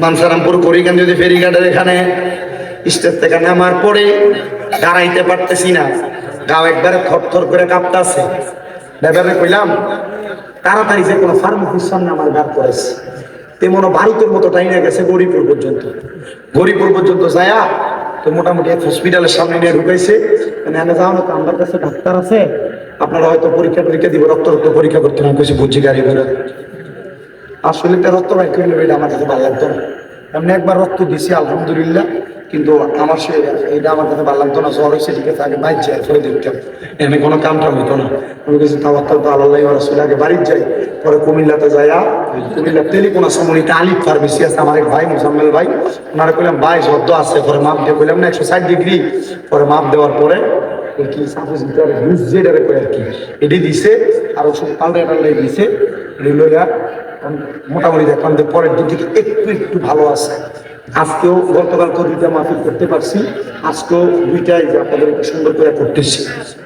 বাঞ্ছারামপুর করিগঞ্জ যদি ফেরিঘাটের এখানে স্টেজ থেকে নামার পরে দাঁড়াইতে পারতেছি না, গাও একবারে থরথর করে কাঁপতাছে। ব্যাপারে কইলাম, তাড়াতাড়ি যে কোনো ফার্মেসির সামনে আমার গাড় করেছে। তেমন বাড়িতের মতো টাইনে গেছে গরিপুর পর্যন্ত। গরিপুর পর্যন্ত যায়া তো মোটামুটি এক হসপিটালের সামনে নিয়ে ঢুকাইছে। এনে যাও না তো, আমার কাছে ডাক্তার আছে, আপনারা হয়তো পরীক্ষা দিব, রক্ত পরীক্ষা করতে না কইছে, বুঝছি গাড়ি করে। আসলে রক্ত বাইক করলে এটা আমার কাছে ভালো লাগতো না। এমনি একবার রক্ত দিছি আলহামদুলিল্লাহ, কিন্তু আমার সে এটা আমার কাছে ভালো লাগতো না। জ্বর হয়েছে ঠিক আছে, আগে বাইর যাই ফেলে দেখতাম, এমনি কোনো কামটা হইতো না। আমি কাছে তাওয়াক্কাল তো আল্লাহ ওয়া রাসূল, আগে বাড়ির যাই, পরে কুমিল্লাতে যাইয়া কুমিল্লার টেলিকোনা সমনিতে আলিফ ফার্মেসি আছে, আমার এক ভাই মুজাম্মেল ভাই, ওনারা কইলাম ভাই শব্দ আছে, পরে মাপ দিয়ে কইলাম না 160 ডিগ্রি, পরে মাপ দেওয়ার পরে কি সাপোজ বুঝ যেটারে কই আর কি এটি দিছে, আর ওষুধ পাল্টাই দিছে। লইয়া মোটামুটি দেখলাম যে পরের দিন থেকে একটু ভালো আছে। আজকেও গতকালকেও 2টা মাহফিল করতে পারছি, আজকেও 2টাই যে আপনাদের সুন্দর করে করতেছি।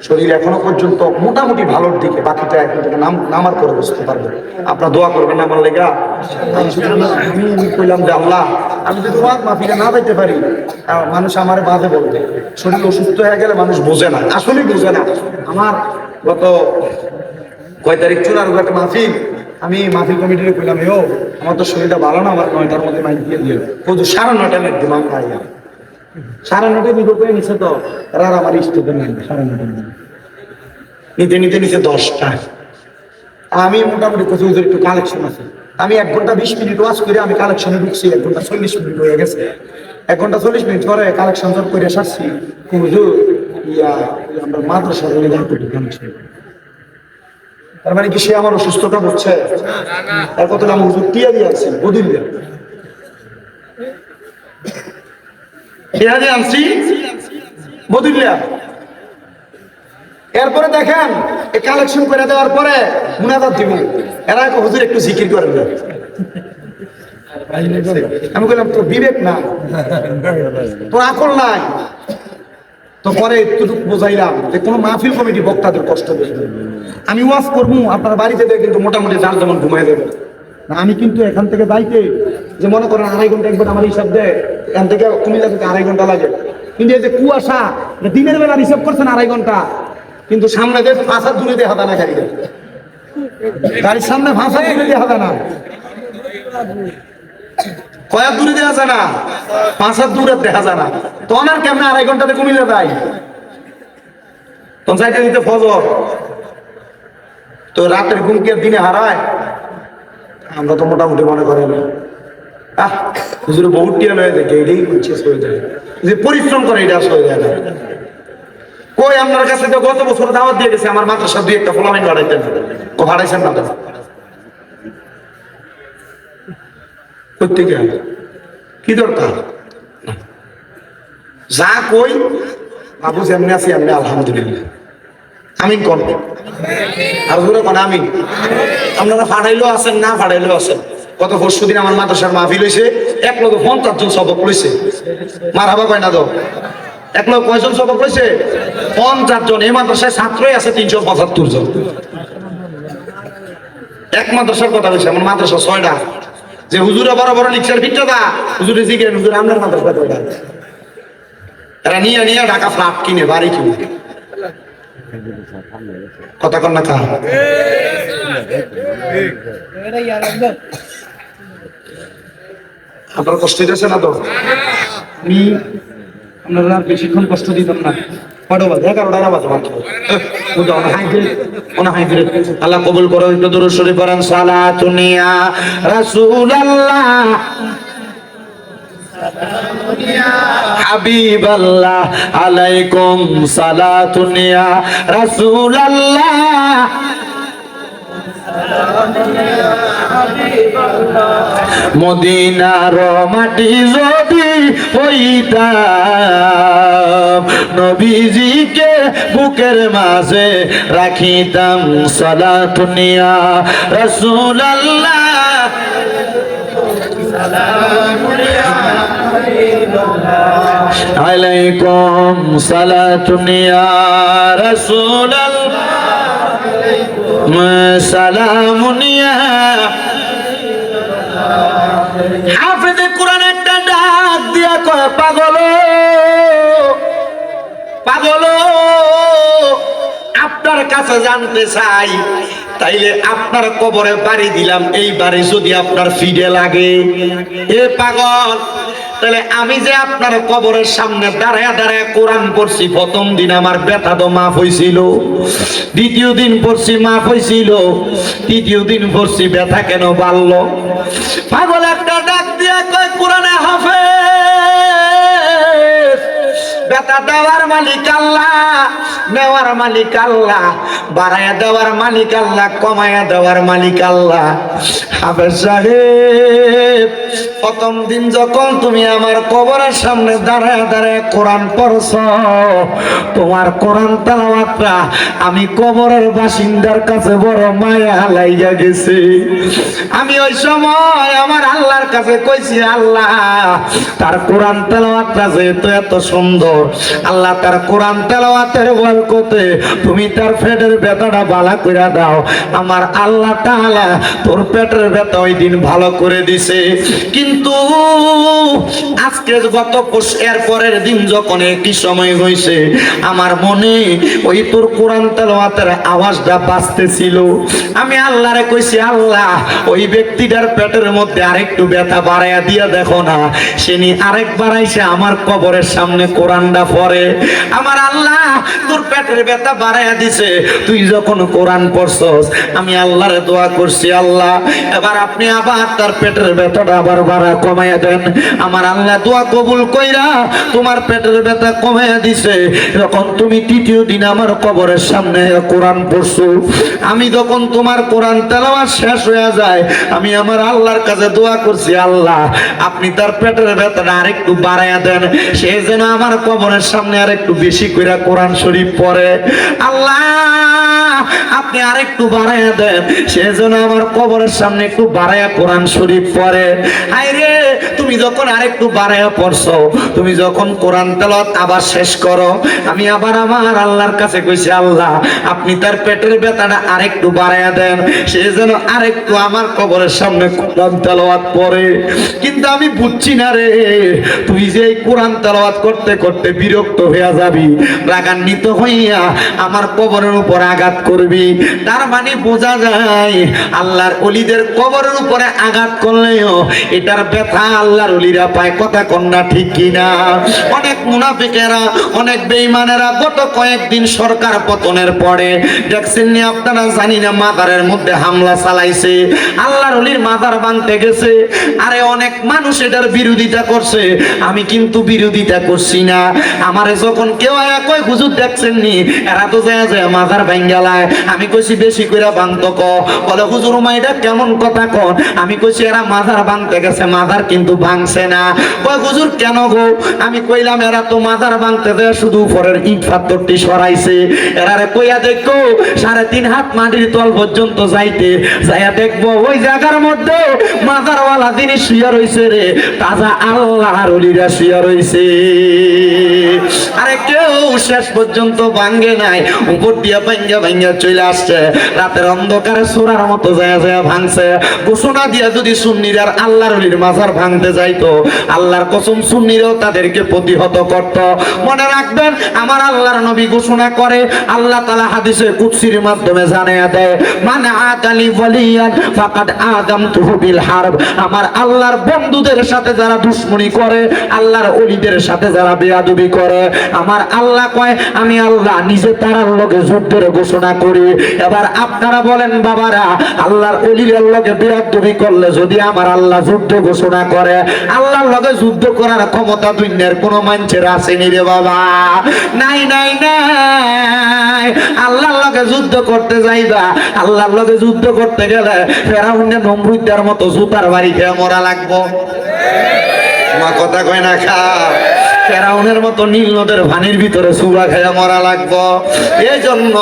শরীর এখনো পর্যন্ত মোটামুটি ভালোর দিকে, বাকিটা এখন থেকে নামার করে বুঝতে পারবো। আপনারা দোয়া করবেন আমার লেগা। আমি কইলাম যে আল্লাহ, আমি যদি তোমার মাহফিলে না যেতে পারি, মানুষ আমার বাদে বলবে। শরীর অসুস্থ হয়ে গেলে মানুষ বোঝে না, আসলেই বোঝে না। আমার গত কয় তারিখ 4 একটা মাহফিল, আমি মাহফিল কমিটিতে কইলাম, আমার তো শরীরটা ভালো না, আমার 9টার মধ্যে মাইক দিয়ে দিল, 9:30 একদম আমি 9:30 নিব করে নিছে তো আর আমার স্টুডেন্ট নাই 9:30 নিতে নিতে নিচে 10টা। আমি মোটামুটি কোথাও একটু কালেকশন আছে, আমি 1 ঘন্টা 20 মিনিট ওয়াচ করে আমি কালেকশনে ঢুকছি, 1 ঘন্টা 40 মিনিট হয়ে গেছে। 1 ঘন্টা 40 মিনিট পরে কালেকশন সব করে সারছি। হুজুর আমরা মাদ্রাসার কালেকশন, তার মানে কি সে আমার অসুস্থতা বুঝছে? তার কথা আমি হুজুর টিয়া দিয়ে আনছি, বদিন দিয়ে টিয়া দিয়ে আনছি বদিল্লা। এরপরে দেখেন এই কালেকশন করে দেওয়ার পরে মুনাজাত দিব, এরা হুজুর একটু জিকির করেন না। আমি বললাম তোর বিবেক না, তোর আকল নাই। তো পরে একটু বোঝাইলাম যে কোনো মাহফিল কমিটি বক্তাদের কষ্ট বুঝবে, আমি ওয়াজ করবো আপনার বাড়িতে কিন্তু মোটামুটি যার যেমন ঘুমাই দেবে না। আমি কিন্তু এখান থেকে যাইতে যে মনে করেন 2.5 ঘন্টা একবার আমার হিসাব দেয়, এখান থেকে কুমিল্লা থেকে 2.5 ঘন্টা লাগে। কিন্তু এই যে কুয়াশা, দিনের বেলা হিসাব করছেন 2.5 ঘন্টা, কিন্তু সামনে দিয়ে ফাঁসা দূরে দেখা যায় না, গাড়ির সামনে ফাঁসা দূরে দেখা যায় না, কয়েক দূরে দেখা যায় না, 5 হাত দূরে দেখা যায় না। তখন আর কেমন 2.5 ঘন্টাতে কুমিল্লা যায়, তখন চাইতে দিতে ফজর। তো রাতের ঘুমকে দিনে হারায়, আমরা তো মোটামুটি মনে করেন হুজুরে বহুত টিয়া হয়ে যায়, এটাই শেষ হয়ে যায়, যে পরিশ্রম করে এটা হয়ে যায় না। কই আপনার কাছে তো গত বছর দাওয়াত দিয়ে গেছে, আমার মাদ্রাসা 2-1টা ফলামিন বাড়াইতেন, তো হারাইছেন না প্রত্যেকে। কি দরকার যা কই বাবু যেমনি আছি এমনি আলহামদুলিল্লাহ, আমিন কোন আর জোরে কোন আমিন। আপনারা ফাড়াইলেও আছেন, না ফাড়াইলেও আছেন। গত পরশুদিন আমার মাদ্রাসার মাহফিল হয়েছে, 150 জন সবক লইছে, মারহাবা কয় না তো। 1 কয়জন সবক লইছে? 50 জন। এই মাদ্রাসায় ছাত্রই আছে 375 জন। এক মাদ্রাসার কথা বলছে, আমার মাদ্রাসা 6টা। যে হুজুরে বড় বড় লিখছেন ভিটটা দা হুজুরে জিজ্ঞেস হুজুর আপনার মাদ্রাসা কয়টা? এরা নিয়ে নিয়ে ঢাকা ফ্ল্যাট কিনে, বাড়ি কিনে, কথা কন না কা। আপনার কষ্ট হইতেছে না তো? আমি আপনারা বেশিক্ষণ কষ্ট দিতাম না। আল্লাহ কবুল করো। একটু দরুদ শরীফ পড়েন। সালাতুন ইয়া রাসূলুল্লাহ হাবিবাল্লাহ আলাইকুম সালাতুন ইয়া রাসূলুল্লাহ মদিনার মাটি যদি হইতাম, নবীজিকে বুকের মাঝে রাখিতাম। সালাতুন ইয়া রাসূলুল্লাহ আলাইকুম সালাতুন ইয়া রাসূলুল্লাহ সালামুন ইয়া। হাফেজে কোরআন একটা ডাক দিয়া কয়, পাগল পাগল আপনার কাছে জানতে চাই, তাইলে আপনার কবরে বাড়ি দিলাম, এই বাড়ি যদি আপনার ফিডে লাগে। এ পাগল, তাহলে আমি যে আপনার কবরের সামনে দাঁড়ায় দাঁড়ায় কোরআন পড়ছি, প্রথম দিন আমার ব্যথা তো মাফ হয়েছিল, দ্বিতীয় দিন পড়ছি মাফ হয়েছিল, তৃতীয় দিন পড়ছি ব্যথা কেন বাড়লো? পাগল একটা ডাক দিয়া কয়, কোরআনে হাফেজ, ব্যথা দেওয়ার মালিক আল্লাহ, নেওয়ার মালিক আল্লাহ, বাড়াইয়া দেওয়ার মালিক আল্লাহ, কমাইয়া দেওয়ার মালিক আল্লাহ। হাফেজ সাহেব, প্রথম দিন যখন তুমি আমার কবরের সামনে দাঁড়ায় দাঁড়ায় কোরআন পড়ছ, তোমার কোরআন তেলাওয়াতটা আমি কবরের বাসিন্দার কাছে বড় মায়া লাইগা গেছে। আমি ওই সময় আমার আল্লাহর কাছে কইছি, আল্লাহ তার কোরআন তেলাওয়াতটা যেহেতু এত সুন্দর, আল্লাহ তার কোরআন তেলাওয়াতের বরকতে তুমি তার পেটের ব্যথাটা ভালো করে দাও। আমার আল্লাহ তাআলা তোর পেটের ব্যথা ওই দিন ভালো করে দিছে। কিন্তু কিন্তু আজকে গত এর পরের দিন যখন একই সময় হয়েছে, আমার মনে ওই তোর কোরআন তেলাওয়াতের আওয়াজটা বাজতেছিল। আমি আল্লাহরে কইছি, আল্লাহ ওই ব্যক্তিটার পেটের মধ্যে আরেকটু ব্যথা বাড়াইয়া দিয়া দেখো না। সেনি আরেক বাড়াইছে আমার কবরের সামনে কোরআনটা পড়ে। আমার আল্লাহ তোর পেটের ব্যথা বাড়াইয়া দিছে, তুই যখন কোরআন পড়ছস। আমি আল্লাহরে দোয়া করছি, আল্লাহ এবার আপনি আবার তার পেটের ব্যথাটা আবার বাড়া কমাইয়া দেন। আমার আল্লাহ দোয়া কবুল কইরা তোমার পেটের ব্যথা কমাইয়া দিছে। যখন তুমি তৃতীয় দিন আমার কবরের সামনে কোরআন পড়ছো, আমি যখন তোমার কোরআন তেলাওয়াত শেষ হয়ে যায়, আমি আমার আল্লাহর কাছে দোয়া করছি, আল্লাহ আপনি তার পেটের ব্যথাটা আরেকটু বাড়াইয়া দেন, সে যেন আমার কবরের সামনে আরেকটু বেশি করে কোরআন শরীফ পড়ে। আল্লাহ আপনি আরেকটু বাড়াইয়া দেন, সে যেন আমার কবরের সামনে একটু বাড়াইয়া কোরআন শরীফ পড়ে। হায়রে তুমি যখন আরেকটু বাড়াইয়া পড়ছো, তুমি যখন কোরআন তেলাওয়াত আবার শেষ করো, আমি আবার আমার আল্লাহর কাছে কইছি, আল্লাহ আপনি তার পেটের ব্যথাটা আরেকটু বাড়াইয়া দেন, সে যেন আরেকটু আমার কবরের সামনে কোরআন তেলাওয়াত পড়ে। কিন্তু আমি বুঝছি না রে, তুই যে এই কোরআন তেলাওয়াত করতে করতে বিরক্ত হইয়া যাবি, রাগান্বিত হইয়া আমার কবরের উপর আঘাত করবি। তার মানে বোঝা যায় আল্লাহর ওলিদের কবরের উপরে আঘাত করলেও এটার ব্যথা আল্লাহর ওলিরা পায়। কথা কন্যা ঠিক কিনা? অনেক মুনাফিকেরা, অনেক বেঈমানেরা গত কয়েকদিন সরকার পতনের পরে দেখছেন নি আপনারা, জানি না মাজারের মধ্যে হামলা চালাইছে, আল্লাহর ওলির মাজার ভাঙতে গেছে। আরে অনেক মানুষ এটার বিরোধিতা করছে, আমি কিন্তু বিরোধিতা করছি না। আমারে যখন কেউ কয় হুজুর দেখছেন নি এরা তো যায় যায় মাজার ভাঙ্গালায়, আমি কইছি বেশি কইরা ভাঙতো ক। বলে হুজুর মা এটা কেমন কথা কন? আমি কইছি এরা মাজার ভাঙতে গেছে, মাজার কিন্তু ভাঙছে না। কয় হুজুর কেন গো? আমি কইলাম এরা তো মাজার ভাঙতে যায় শুধু উপরের ইট পাথরটি সরাইছে। এরারে কইয়া দেখো 3.5 হাত মাটির তল পর্যন্ত যাইতে যাইয়া দেখবো ওই জায়গার মধ্যে মাজারওয়ালা জিনিস শুয়ে রইছে রে, তাজা আল্লাহর ওলিরা শুয়ে রইছে। আরে কেউ শেষ পর্যন্ত ভাঙ্গে নাই, উপর দিয়া ভাঙ্গা ভাঙ্গা চলে আসছে। রাতের অন্ধকারে সোরার মতো যায় যায় ভাঙছে। ঘোষণা দিয়া যদি সুন্নিরা আর আল্লাহর ওলির মাজার ভাঙতে যাইতো, আল্লাহর কসম সুন্নিরাও তাদেরকে প্রতিহত করত। মনে রাখবেন আমার আল্লাহর নবী ঘোষণা করে, আল্লাহ তাআলা হাদিসে কুদসির মাধ্যমে জানিয়ে দেয়, মান আদালি ওয়ালিয়ান ফাকাদ আযামতুহু বিল হারব। আমার আল্লাহর বন্ধুদের সাথে যারা দুশমনি করে, আল্লাহর ওলিদের সাথে যারা বেয়াদবি করে, আমার আল্লাহ কয় আমি আল্লাহ নিজে তার লগে যুদ্ধের ঘোষণা করি। এবার আপনারা বলেন বাবারা, আল্লাহর ওলিদের লগে বেয়াদবি করলে যদি আমার আল্লাহ যুদ্ধ ঘোষণা করে, আল্লাহর লগে যুদ্ধ করার ক্ষমতা দুনিয়ার কোনো মানুষের আসেনি রে বাবা, নাই নাই নাই। আল্লাহর লগে যুদ্ধ করতে যাইবা, আল্লাহর লগে যুদ্ধ করতে গেলে ফেরাউনের নমরুদের মতো জুতার বাড়ি খেয়ে মরা লাগবো। মা কথা কয় না খা, ফেরাউনের মতো নীল নদের পানির ভিতরে সুবা খেয়ে মরা লাগবো। এই জন্য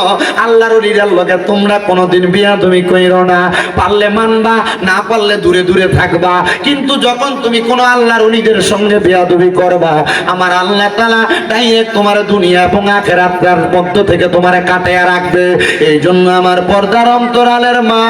আল্লাহর ওলিদের লগে তোমরা কোনোদিন বিয়াদবি কইরো না। পারলে মানবা, না পারলে দূরে দূরে থাকবা। কিন্তু যখন তুমি কোনো আল্লাহর ওলিদের সঙ্গে বিয়াদবি করবা, আমার আল্লাহ তাআলা ডাইরেক্ট তোমার দুনিয়া এবং আখিরাতের মধ্য থেকে তোমারে কাটায়া রাখবে। এই জন্য আমার পর্দার অন্তরালের মা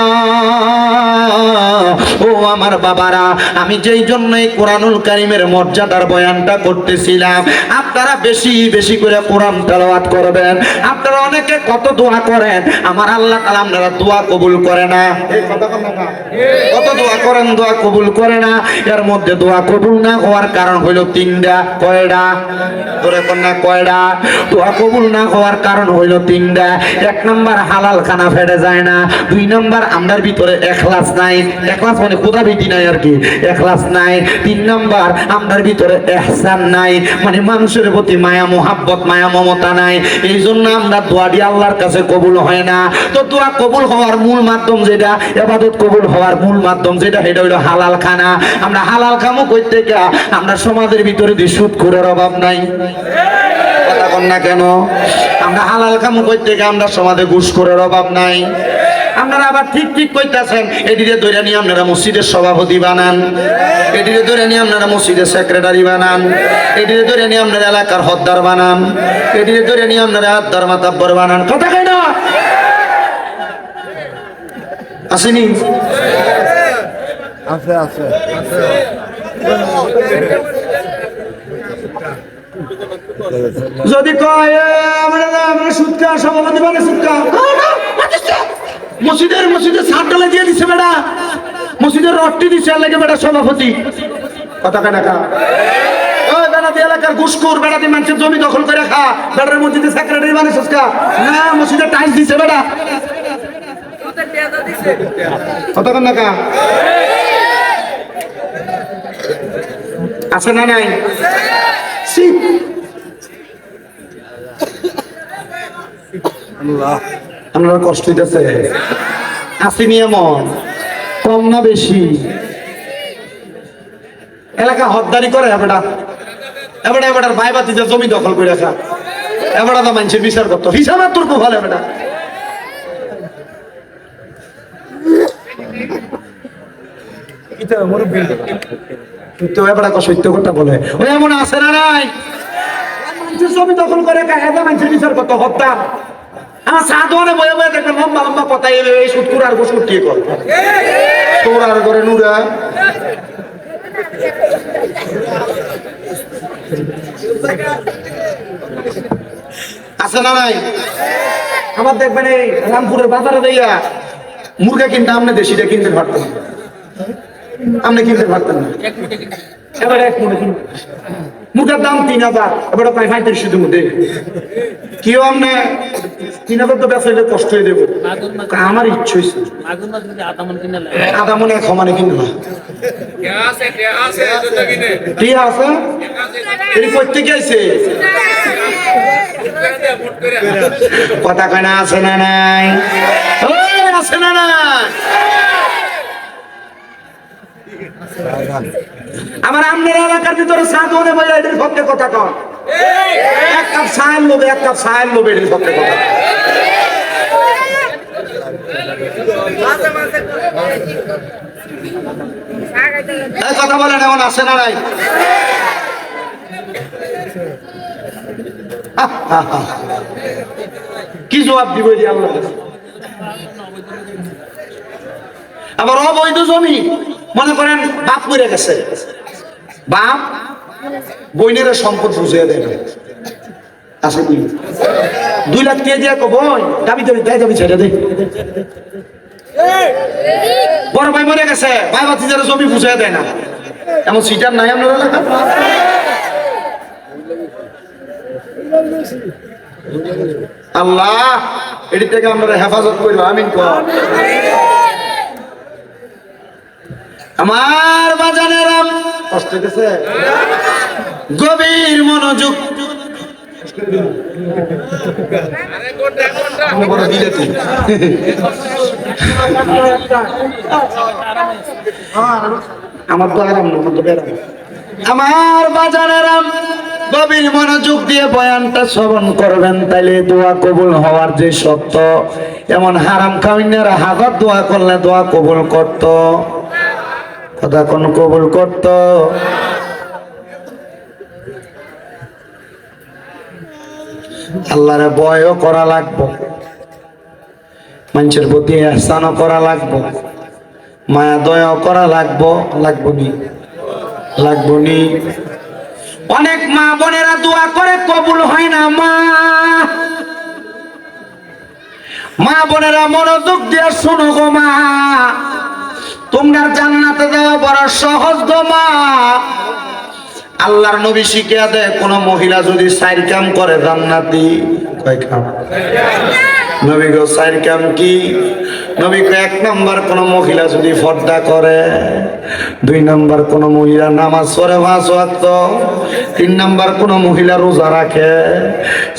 ও আমার বাবারা, আমি যেই জন্য এই কোরআনুল কারীমের মর্যাদার বয়ানটা করতেছিলাম, আপনারা বেশি বেশি করে কোরআন তেলাওয়াত করবেন। আপনারা অনেকে কত দোয়া করেন, আমার আল্লাহ তাআলা আপনারা দোয়া কবুল করে না। এই কথা বলেন না, কত দোয়া করেন দোয়া কবুল করে না। এর মধ্যে দোয়া কবুল না হওয়ার কারণ হলো 3টা। কয়টা? ধরে কোন না কয়টা? দোয়া কবুল না হওয়ার কারণ হলো 3টা। 1 নাম্বার হালাল খানা ফেটে যায় না। 2 নাম্বার আমরার ভিতরে ইখলাস নাই। ইখলাস মানে খোদা ভীতি নাই আর কি, ইখলাস নাই। 3 নাম্বার আমরার ভিতরে ইহসান নাই, মানে মানুষের প্রতি মায়া মোহাব্বত, মায়া মমতা নাই। এই জন্য আমরা দোয়া দিয়ে আল্লাহর কাছে কবুল হয় না। তো দোয়া কবুল হওয়ার মূল মাধ্যম যেটা, ইবাদত কবুল হওয়ার মূল মাধ্যম যেটা, সেটা হলো হালাল খানা। আমরা হালাল খামো কই থেকে? আমরা সমাজের ভিতরে যে সুদ খোরের অভাব নাই, কথা কন না কেন? আমরা হালাল খামো কই থেকে? আমরা সমাজে ঘুষখোরের অভাব নাই। আপনারা আবার ঠিক ঠিক কইতাছেন, এদিকে ধরে নিয়ে আপনারা মসজিদের সভাপতি বানান, এদিকে ধরে নিয়ে আপনারা মসজিদের সেক্রেটারি বানান, এদিকে ধরে নিয়ে আপনারা এলাকার হদ্দার বানান, এদিকে ধরে নিয়ে আপনারা আদ্দার মাতাব্বর বানান। কথা কই না? আসেনি? আছে আছে আছে। যদি কয় আমরা সুৎকা সভাপতি মানে সুৎকা মসজিদের ছাদ ডালে দিয়ে দিছে বেটা, মসজিদের রডটি দিছে লাগে বেটা সভাপতি। কথা কেন কা ওই বেটা দিয়ে এলাকার ঘুষখোর, বেটা দিয়ে মানুষের জমি দখল করে খা, বেটার মসজিদে সেক্রেটারি মানে সুৎকা না, মসজিদে টাইলস দিছে বেটা। কথা কেন কা আছে না নাই? আপনার কষ্ট হইতেছে? আসেনি এমন, কম না বেশি? এলাকা হকদারি করে এবারটা, এবারটার ভাই বাতিতে জমি দখল করে রাখা, এবারটা তো মানুষের বিচার করতো, হিসাব আর তোর ভালো এবারটা। তো এবারটা সত্য কথা বলে ওই এমন আছে না নাই? মানুষের জমি দখল করে মানুষের বিচার করতো, হত্যা। আমার সাধনে বয়ে বয়ে দেখবেন লম্বা লম্বা কথা, এই সুৎকুর আর গোসুর কে করে তোর আর করে নুরা। আছে না নাই? আমার দেখবেন এই রামপুরের বাজারে দিয়া মুরগা কিনতে আপনি দেশিটা কিনতে পারতেন, আপনি কিনতে পারতেন না। এবারে এক মনে কিনতে মুরগার দাম 3000, এবারে প্রায় 3500 মধ্যে কেউ আপনি 3000 তো বেচাইলে কষ্ট হয়ে দেবো। আমার ইচ্ছে হয়েছে আধা মনে এক সমানে কিনবা, ঠিক আছে? এই প্রত্যেকে আছে কথা কয় না? আছে না নাই? আছে না নাই? আমার আমনের এলাকার ভিতরে সাধনে বলে এদের সত্যি কথা কন, এক কাপ সায়ের লোভে, এক কাপ সায়ের লোভে এদের সত্যি কথা। কথা বলেন এমন আছে না নাই? কি জবাব দিব আল্লাহ? আবার অবৈধ জমি মনে করেন বাপ মরে গেছে, বাপ বইনের সম্পদ বুঝিয়ে দেয় না, আছে কি 2 লাখ দিয়ে দিয়া কব দাবি দাবি দেয়, দাবি ছেড়ে দে। বড় ভাই মরে গেছে, ভাই বাতি যারা জমি বুঝিয়ে দেয় না, এমন সিটার নাই আপনার এলাকা? আল্লাহ এটি থেকে আমরা হেফাজত করব, আমিন কর। আমার বাজানেরা কষ্ট হইতেছে, গভীর মনোযোগ। আমার তো আরাম না, আমার তো বেড়াম। আমার বাজানেরা গভীর মনোযোগ দিয়ে বয়ানটা শ্রবণ করবেন, তাইলে দোয়া কবুল হওয়ার যে সত্য, এমন হারাম খাওয়াইনারা হাজার দোয়া করলে দোয়া কবুল করত, কথা কোন কবুল করত? আল্লাহরে ভয়ও করা লাগবো, মানুষের প্রতি ইহসানও করা লাগবো, মায়া দয়াও করা লাগবো, লাগবো নি? লাগবো নি? অনেক মা বোনেরা দোয়া করে কবুল হয় না। মা বোনেরা মনোযোগ দিয়ে শোনো গো মা, তোমরা জান্নাতে যাওয়া বড় সহজ গো মা। আল্লাহর নবী শিখিয়ে দেয়, কোন মহিলা যদি 4 কাম করে জান্নাতি। কয় কাম? নবী গো 4 কাম কি? নবী কয় 1 নাম্বার কোন মহিলা যদি পর্দা করে, 2 নাম্বার কোন মহিলা নামাজ পড়ে 5 ওয়াক্ত, 3 নাম্বার কোন মহিলা রোজা রাখে,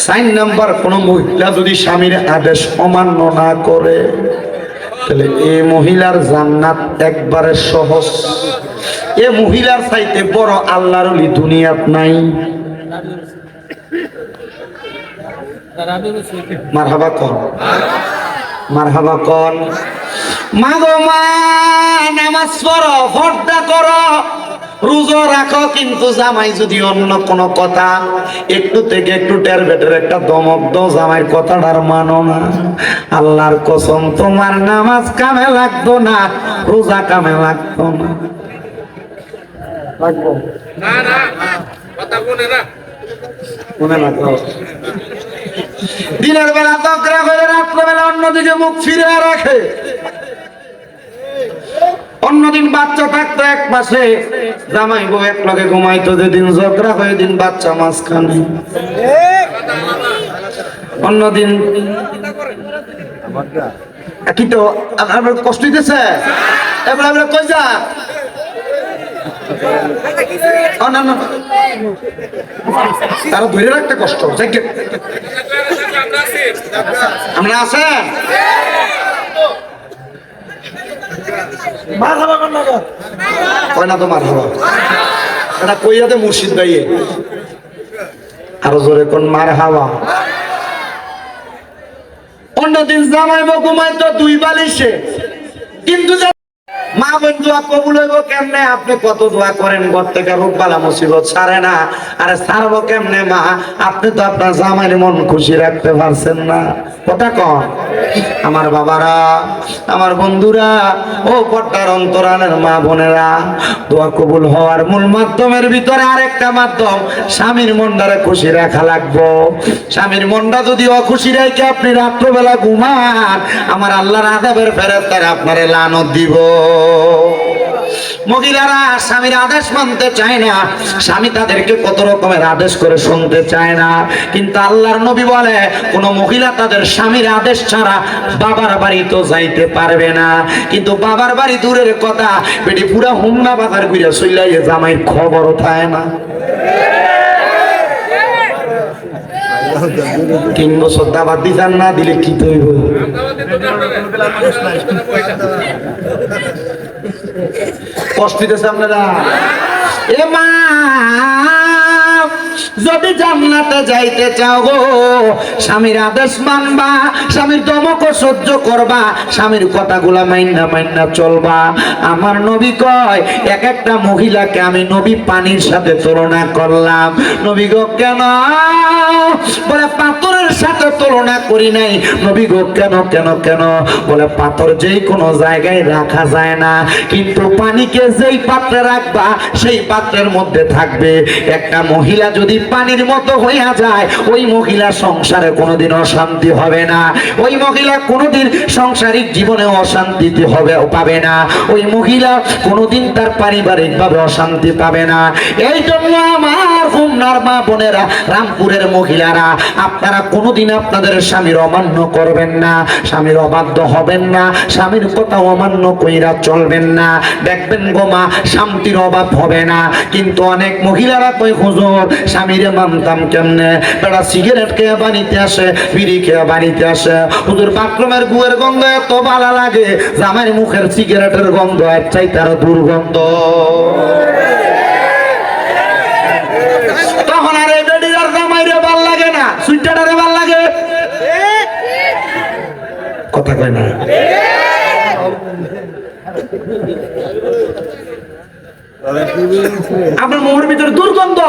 4 নাম্বার কোন মহিলা যদি স্বামীর আদেশ অমান্য না করে, তাহলে এই মহিলার জান্নাত একবারে সহজ। এ মহিলার চাইতে বড় আল্লাহর ওলি দুনিয়াত নাই। মারহাবা কোন, মারহাবা কোন। মা গো মা, নামাজ পড়ো, পর্দা করো, রোজা রাখো, কিন্তু জামাই যদি অন্য কোনো কথা একটু থেকে একটু টের বেটের একটা দমক দাও, জামাইয়ের কথাটার মানো না, আল্লাহর কসম তোমার নামাজ কামে লাগতো না, রোজা কামে লাগতো না। না না কথা বলে না দিনের বেলা তকরা করে রাত্রবেলা অন্যদিকে মুখ ফিরে রাখে। অন্যদিন বাচ্চা থাকতো এক পাশে, জামাই বউ এক লগে ঘুমাইতো, যেদিন ঝগড়া হয়ে দিন বাচ্চা মাঝখানে। অন্যদিন কি তো আপনার কষ্ট দিতেছে, এবার আমরা কই যা তারা ধরে রাখতে কষ্ট। আমরা আছেন কয় না তো মার হাওয়া, এটা কইয়াতে মুর্শিদ ভাইয়ে আরো জোরে কোন মার হাওয়া। অন্যদিন জামাই বউ ঘুমাইতো দুই বালিশে, কিন্তু মা বোন দোয়া কবুল হইব কেমনে? আপনি কত দোয়া করেন, ঘর থেকে রোগ বালা মুসিবত ছাড়ে না, আরে ছাড়বো কেমনে মা? আপনি তো আপনার জামাইয়ের মন খুশি রাখতে পারছেন না, কথা কন। আমার বাবারা, আমার বন্ধুরা, ও পর্দার অন্তরালের মা বোনেরা, দোয়া কবুল হওয়ার মূল মাধ্যমের ভিতরে আরেকটা মাধ্যম, স্বামীর মনটারে খুশি রাখা লাগবো। স্বামীর মনটা যদি অখুশি রেখে আপনি রাত্রবেলা ঘুমান, আমার আল্লাহর আযাবের ফেরেশতারা আপনারে লানত দিব। মহিলারা স্বামীর আদেশ মানতে চায় না, স্বামী তাদেরকে কত রকমের আদেশ করে শুনতে চায় না, কিন্তু আল্লাহর নবী বলে কোন মহিলা তাদের স্বামীর আদেশ ছাড়া বাবার বাড়ি তো যাইতে পারবে না। কিন্তু বাবার বাড়ি দূরের কথা, বেটি পুরা হুমনা বাজার ঘুরে চইলাইয়ে জামাইয়ের খবরও থাকে না। 3 বছর দাবাত দিতেন না দিলে কি তৈব? কষ্ট দিতেছে আপনারা। এ মা, যদি জান্নাতে যাইতে চাও গো, স্বামীর আদেশ মানবা, স্বামীর দমক সহ্য করবা, স্বামীর কথাগুলা মাইন্না মাইন্না চলবা। আমার নবী কয়, এক একটা মহিলাকে আমি নবী পানির সাথে তুলনা করলাম। নবী গো কেন? বলে পাথরের সাথে তুলনা করি নাই। নবী গো কেন কেন কেন? বলে পাথর যেই কোনো জায়গায় রাখা যায় না, কিন্তু পানিকে যেই পাত্রে রাখবা সেই পাত্রের মধ্যে থাকবে। একটা মহিলা যদি পানির মতো হইয়া যায়, ওই মহিলা সংসারে কোনোদিন অশান্তি হবে না, ওই মহিলা কোনোদিন সাংসারিক জীবনে অশান্তি পাবে না, ওই মহিলা কোনোদিন তার পারিবারিক ভাবে অশান্তি পাবে না। এই জন্য আমার হুমনার মা বোনেরা, রামপুরের মহিলারা, আপনারা কোনোদিন আপনাদের স্বামীর অমান্য করবেন না, স্বামীর অবাধ্য হবেন না, স্বামীর কথা অমান্য কইরা চলবেন না। দেখবেন গো মা, শান্তির অভাব হবে না। কিন্তু অনেক মহিলারা কই হুজুর স্বামীরে মানতাম কেমনে? বেড়া সিগারেট খেয়ে বাড়িতে আসে, বিড়ি খেয়ে বাড়িতে আসে, হুজুর বাথরুমের গুয়ের গন্ধ এত ভালো লাগে, জামাইয়ের মুখের সিগারেটের গন্ধ এর চাইতে আরো দুর্গন্ধ। তখন আর এই বেডির আর জামাইরে ভাল লাগে না, সুইটারে ভাল লাগে, কথা কয় না। আপনার মুখের ভিতরে দুর্গন্ধ,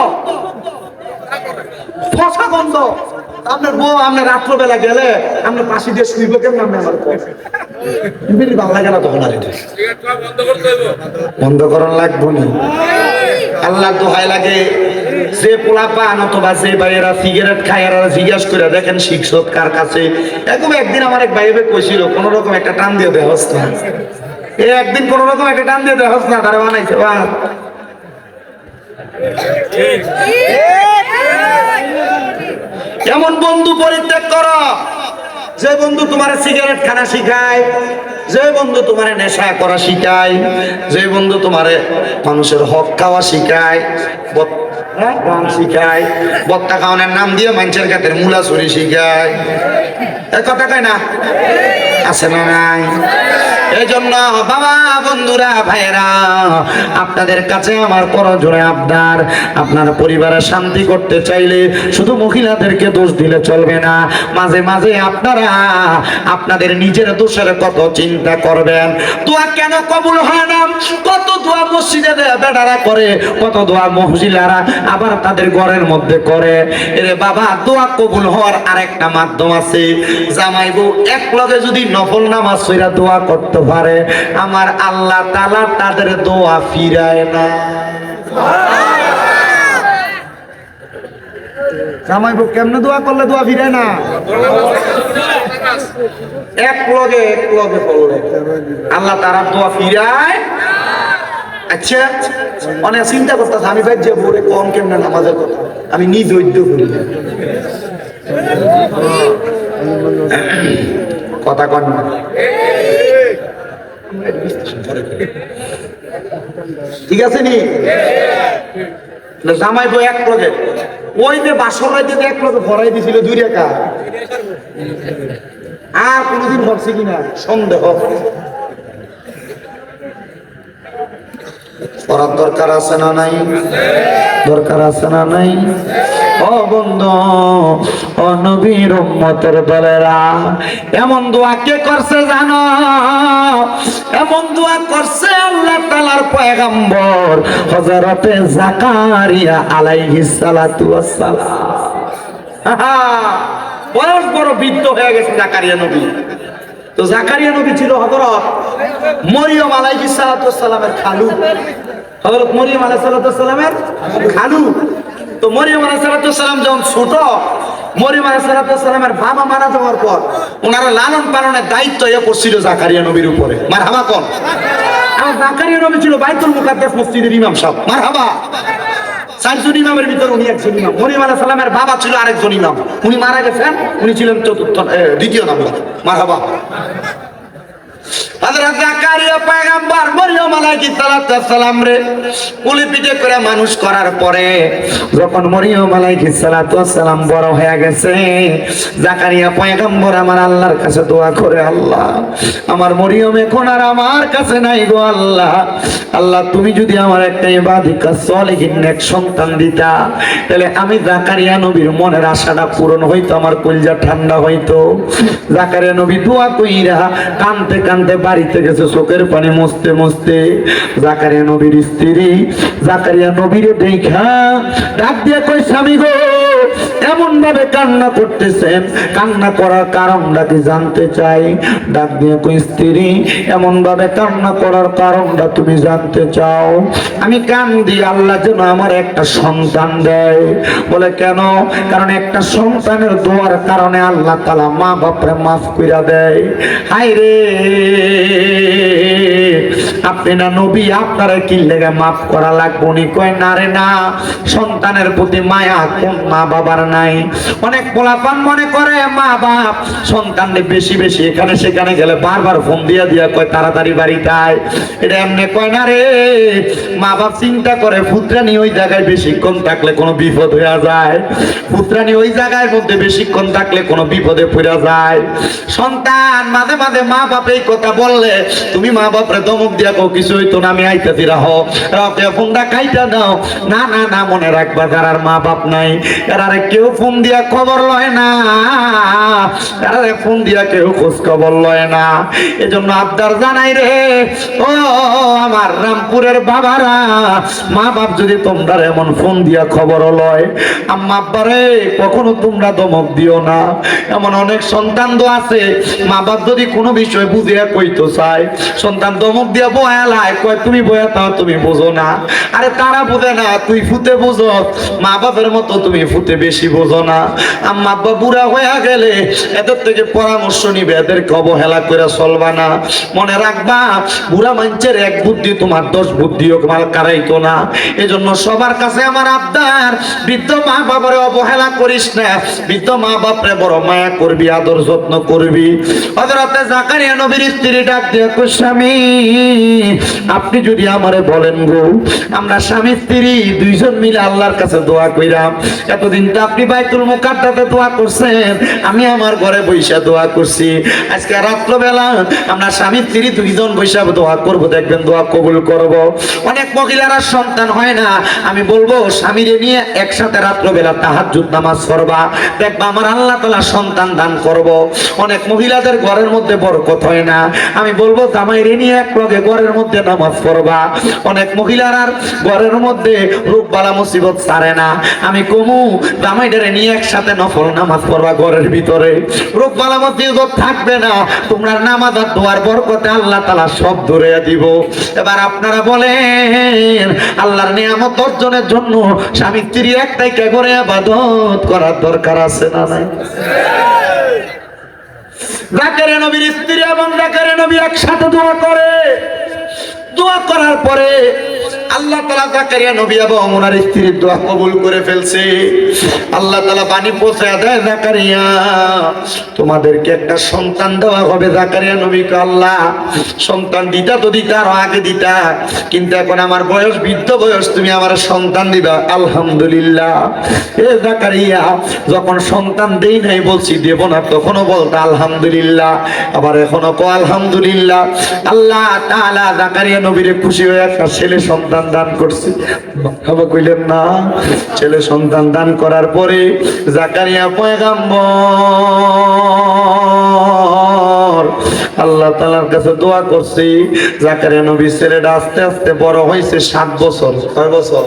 ফসা গন্ধ। আপনার বউ আপনার রাত্রবেলা গেলে আপনার পাশে দিয়ে শুইব কেমন? আপনি আমার ভালো লাগে না তখন। আর এটা বন্ধ করার লাগবো না। আল্লাহ দোহাই লাগে, যে পোলা পান অথবা যে ভাইয়েরা সিগারেট খায় এরা জিজ্ঞাসা করে দেখেন শিক্ষক কার কাছে। এরকম একদিন আমার এক ভাই কইছিল, কোন রকম একটা টান দিয়ে দেয় হস্তা, একদিন কোন রকম একটা টান দিয়ে দেয় হস্তা, তারা বানাইছে। এমন বন্ধু পরিত্যাগ করো, যে বন্ধু তোমার সিগারেট খানা শিখায়, যে বন্ধু তোমার নেশা করা শিখায়, যে বন্ধু তোমার মানুষের হক খাওয়া শিখায়, গান শিখায়, বত্তা খাওয়ানোর নাম দিয়ে মানুষের কাতের মূলা চুরি শিখায়। এ কথা কয় না? আছে না নাই? এই জন্য বাবা, বন্ধুরা, ভাইয়েরা, আপনাদের কাছে আমার করজোড়ে আবদার, আপনার পরিবারে শান্তি করতে চাইলে শুধু মহিলাদেরকে দোষ দিলে চলবে না, মাঝে মাঝে আপনারা আপনাদের নিজের দোষের কত চিন্তা করবেন। দোয়া কেন কবুল হয় না? কত দোয়া মসজিদে বেটারা করে, কত দোয়া মহিলারা আবার তাদের ঘরের মধ্যে করে। এরে বাবা, দোয়া কবুল হওয়ার আরেকটা মাধ্যম আছে। জামাই বউ এক লগে যদি নফল নামাজ পড়া দোয়া করতে পারে, আমার আল্লাহ তাআলা তাদের দোয়া ফিরায় না। জামাই বউ কেমনে দোয়া করলে দোয়া ফিরে না? এক লগে পড়লে আল্লাহ তারা দোয়া ফিরায়। আচ্ছা, অনেক চিন্তা করতেছে আমি ভাই যে বলে কম কেমনে নামাজের কথা, আমি নিজ ঐদ্য করি কথা কন না। ঠিক আছে নি? জামাই বউ এক লগে, ওই যে বাসর রাইতে এক লগে ভরাই দিছিল 2 টাকা, আর কোনদিন ভরছে কিনা সন্দেহ। পড়ার দরকার আছে না নাই? দরকার আছে না নাই? ও বন্ধু, ও নবীর উম্মতের দলেরা, এমন দোয়া কে করছে জানো? এমন দোয়া করছে আল্লাহ তাআলার পয়গম্বর হযরতে জাকারিয়া আলাইহিস সালাতু ওয়াস সালাম। বয়স বড় বৃদ্ধ হয়ে গেছে জাকারিয়া নবী। তো জাকারিয়া নবী ছিল হযরত মরিয়ম আলাইহিস সালাতু ওয়াস সালামের খালু। হযরত মরিয়ম আলাইহিস সালাতু ওয়াস সালামের খালু। তো মরিয়ম আলাইহিস সালাতু ওয়াস সালাম যখন ছোট, মরিয়ম আলাইহিস সালাতু ওয়াস সালামের বাবা মারা যাওয়ার পর ওনারা লালন পালনের দায়িত্ব এ পড়ছিল জাকারিয়া নবীর উপরে। মারহাবা কোন? আর জাকারিয়া নবী ছিল বাইতুল মুকাদ্দাস মসজিদের ইমাম সাহেব। মারহাবা। 4 জন ইমামের ভিতর উনি একজন ইমাম। মরিয়ম আলাইহিস সালামের বাবা ছিল আরেকজন ইমাম, উনি মারা গেছেন, উনি ছিলেন দ্বিতীয় নাম্বার। মারহাবা। হযরত জাকারিয়া পয়গম্বর মরিয়ম আলাইহিস সালাম রে কুলি পিঠে করে মানুষ করার পরে যখন মরিয়ম আলাইহিস সালাম বড় হয়ে গেছে, জাকারিয়া পয়গম্বর আমার আল্লাহর কাছে দোয়া করে, আল্লাহ আমার মরিয়ম এখন আর আমার কাছে নাই গো আল্লাহ, আল্লাহ তুমি যদি আমার একটা ইবাদিকা সলিহিন নেক সন্তান দিতা, তাহলে আমি জাকারিয়া নবীর মনের আশাটা পূরণ হইতো, আমার কলিজা ঠান্ডা হইতো। জাকারিয়া নবী দোয়া কইরা কানতে কানতে বাড়িতে গেছে, চোখের পানি মুছতে মুছতে জাকারিয়া নবীর স্ত্রী জাকারিয়া নবীরে দেখা ডাক দিয়ে কই, স্বামী গো এমন ভাবে কান্না করতেছেন, কান্না করার কারণটা কি জানতে চাই? ডাক দিয়ে কই, স্ত্রী এমন ভাবে কান্না করার কারণটা তুমি জানতে চাও? আমি কান্দি আল্লাহ যেন আমার একটা সন্তান দেয়। বলে কেন? কারণ একটা সন্তানের দোয়ার কারণে আল্লাহ তাআলা মা বাপরে মাফ কইরা দেয়। হায় রে, আপনি না নবী, আপনারা কি লেগে মাফ করা লাগবে? উনি কয়, না রে না, সন্তানের প্রতি মায়া কোন মা বাবার নাই? অনেক পোলাপান মনে করে মা বাপ সন্তানকে বেশি বেশি এখানে সেখানে গেলে বারবার ফোন দিয়া দিয়া কয় তাড়াতাড়ি বাড়িতে আয়, এটা এমনি কয় না রে। মা বাপ চিন্তা করে পুত্রানি ওই জায়গায় বেশিক্ষণ থাকলে কোনো বিপদ হয়ে যায়, পুত্রানি ওই জায়গায় মধ্যে বেশিক্ষণ থাকলে কোনো বিপদে পড়ে যায়। সন্তান মাঝে মাঝে মা বাপ এই কথা বললে তুমি মা বাপরে ধমক দিয়া কও, কিছু হইতো না, আমি আইতাছি, রাহো রাতে ফোনটা খাইটা দাও। না না না, মনে রাখবা যারার মা বাপ নাই এরারে কেউ ফোন দিয়া খবর লয় না, এরারে ফোন দিয়া কেউ খোঁজ খবর লয় না। এজন্য আবদার জানাই রে, ও আমার রামপুরের বাবারা, মা বাপ যদি তোমরা এমন ফোন দিয়া খবর লয়, আম্মা আব্বারে কখনো তোমরা ধমক দিও না। এমন অনেক সন্তান তো আছে, মা বাপ যদি কোনো বিষয় বুঝিয়া কইতো চায়, সন্তান ধমক দিয়া বয়ালায়, কয় তুমি বয়া তাও তুমি বোঝো না। আরে তারা বোঝে না, তুই ফুতে বোঝো, মা বাপের মতো তুমি ফুতে বেশি বোঝো না। আম্মা আব্বা বুড়া হয়ে গেলে এদের থেকে পরামর্শ নিবে, এদেরকে অবহেলা করে চলবা না। মনে রাখবা, বুড়া মানুষের এক বুদ্ধি তোমার 10 বুদ্ধিও কারাইতো না। এজন্য সবার কাছে আমার আবদার, বৃদ্ধ মা বাবারে অবহেলা করিস না, বৃদ্ধ মা বাপরে বড় মায়া করবি, আদর যত্ন করবি। হযরতে জাকারিয়া নবীর স্ত্রী ডাক দিয়ে কই, স্বামী আপনি যদি আমারে বলেন গো, আমরা স্বামী স্ত্রী 2 জন মিলে আল্লাহর কাছে দোয়া কইরাম। এতদিন তো আপনি বাইতুল মুকাদ্দাসে দোয়া করছেন, আমি আমার ঘরে বইসা দোয়া করছি। আজকে রাত্রবেলা আমরা স্বামী স্ত্রী 2 জন বইসা দোয়া করব, দেখবেন দোয়া কবুল করব। অনেক মহিলারা সন্তান হয় না, আমি বলবো স্বামীরে নিয়ে একসাথে রাত্রবেলা তাহাজ্জুদ নামাজ পড়বা, দেখবা আমার আল্লাহ তাআলা সন্তান দান করব। অনেক মহিলাদের ঘরের মধ্যে বরকত হয় না, আমি বলবো জামাইরে নিয়ে এক লগে ঘরের মধ্যে নামাজ পড়বা। অনেক মহিলার ঘরের মধ্যে রোগ বালা মুসিবত ছাড়ে না, আমি কমু জামাইটারে নিয়ে একসাথে নফল নামাজ পড়বা ঘরের ভিতরে, রোগ বালা মুসিবত থাকবে না। তোমরা নামাজ আর দোয়ার বরকতে আল্লাহ তাআলা সব ধরে দিব। এবার আপনারা বলেন, আল্লাহর নিয়ামত অর্জনের জন্য স্বামী স্ত্রী একটাই কে করে ইবাদত করার দরকার আছে না নাই? জাকারিয়া নবীর স্ত্রী এবং জাকারিয়া নবী একসাথে দোয়া করে। দোয়া করার পরে আল্লাহ তাআলা জাকারিয়া নবী এবং ওনার স্ত্রীর দোয়া কবুল করে ফেলছে। আল্লাহ তাআলা বাণী পৌঁছে দেয়, জাকারিয়া তোমাদেরকে একটা সন্তান দেওয়া হবে। জাকারিয়া নবীকে আল্লাহ সন্তান দিতা তো দিতা, আরো আগে দিতা, কিন্তু এখন আমার বয়স বৃদ্ধ বয়স, তুমি আমার সন্তান দিবা। আলহামদুলিল্লাহ। এ জাকারিয়া, যখন সন্তান দেই নাই বলছি দেব না, তখনও বলতো আলহামদুলিল্লাহ, আবার এখনো কো আলহামদুলিল্লাহ। আল্লাহ তাআলা জাকারিয়া নবীর খুশি হয়ে একটা ছেলে সন্তান দান করছে। বাবা কইলেন না। ছেলে সন্তান দান করার পরে জাকারিয়া পয়গম্বর আল্লাহ তাআলার কাছে দোয়া করছি। জাকারিয়া নবীর ছেলেটা আস্তে আস্তে বড় হয়েছে। 7 বছর। কয় বছর?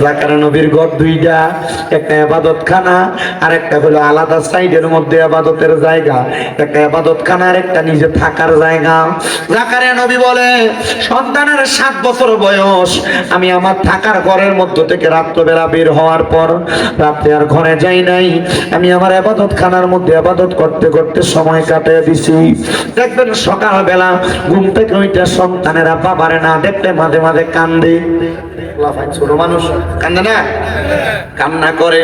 জাকারিয়া নবীর ঘর দুইটা, একটা ইবাদতখানা আর একটা হলো আলাদা সাইডের মধ্যে ইবাদতের জায়গা, একটা ইবাদতখানা আর একটা নিজে থাকার জায়গা। জাকারিয়া নবী বলে, সন্তানের 7 বছর বয়স, আমি আমার থাকার ঘরের মধ্য থেকে রাত্রবেলা বের হওয়ার পর রাতে আর ঘরে যাই নাই, আমি আমার ইবাদতখানার মধ্যে ইবাদত করতে করতে সময় কাটিয়ে দিছি। দেখবেন সকালবেলা ঘুম থেকে ওইটা সন্তানেরা বাবারে না দেখতে মাঝে মাঝে কান্দে। ছোট মানুষ কান্দে না? কান্না করে।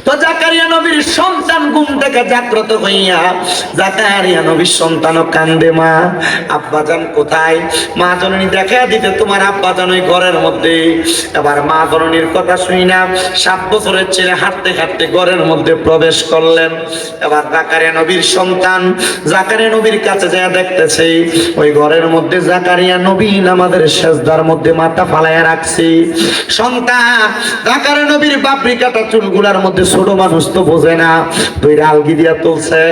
তো জাকারিয়া নবীর সন্তান ঘুম থেকে জাগ্রত হইয়া জাকারিয়া নবীর সন্তানও কান্দে, মা আব্বাজান কোথায়? মা জননী দেখা দিতে তোমার আব্বাজান ওই ঘরের মধ্যে। এবার মা জননীর কথা শুনি না 7 বছরের ছেলে হাঁটতে হাঁটতে ঘরের মধ্যে প্রবেশ করলেন। এবার জাকারিয়া নবীর সন্তান জাকারিয়া নবীর কাছে যা দেখতেছে ওই ঘরের মধ্যে জাকারিয়া নবী নামাজের সেজদার মধ্যে মাথা ফালাইয়া রাখছে। সন্তান জাকারিয়া নবীর বাবরি কাটা চুলগুলার মধ্যে, ছোট মানুষ তো বোঝে না, দুই আলগি দিয়া তুলছে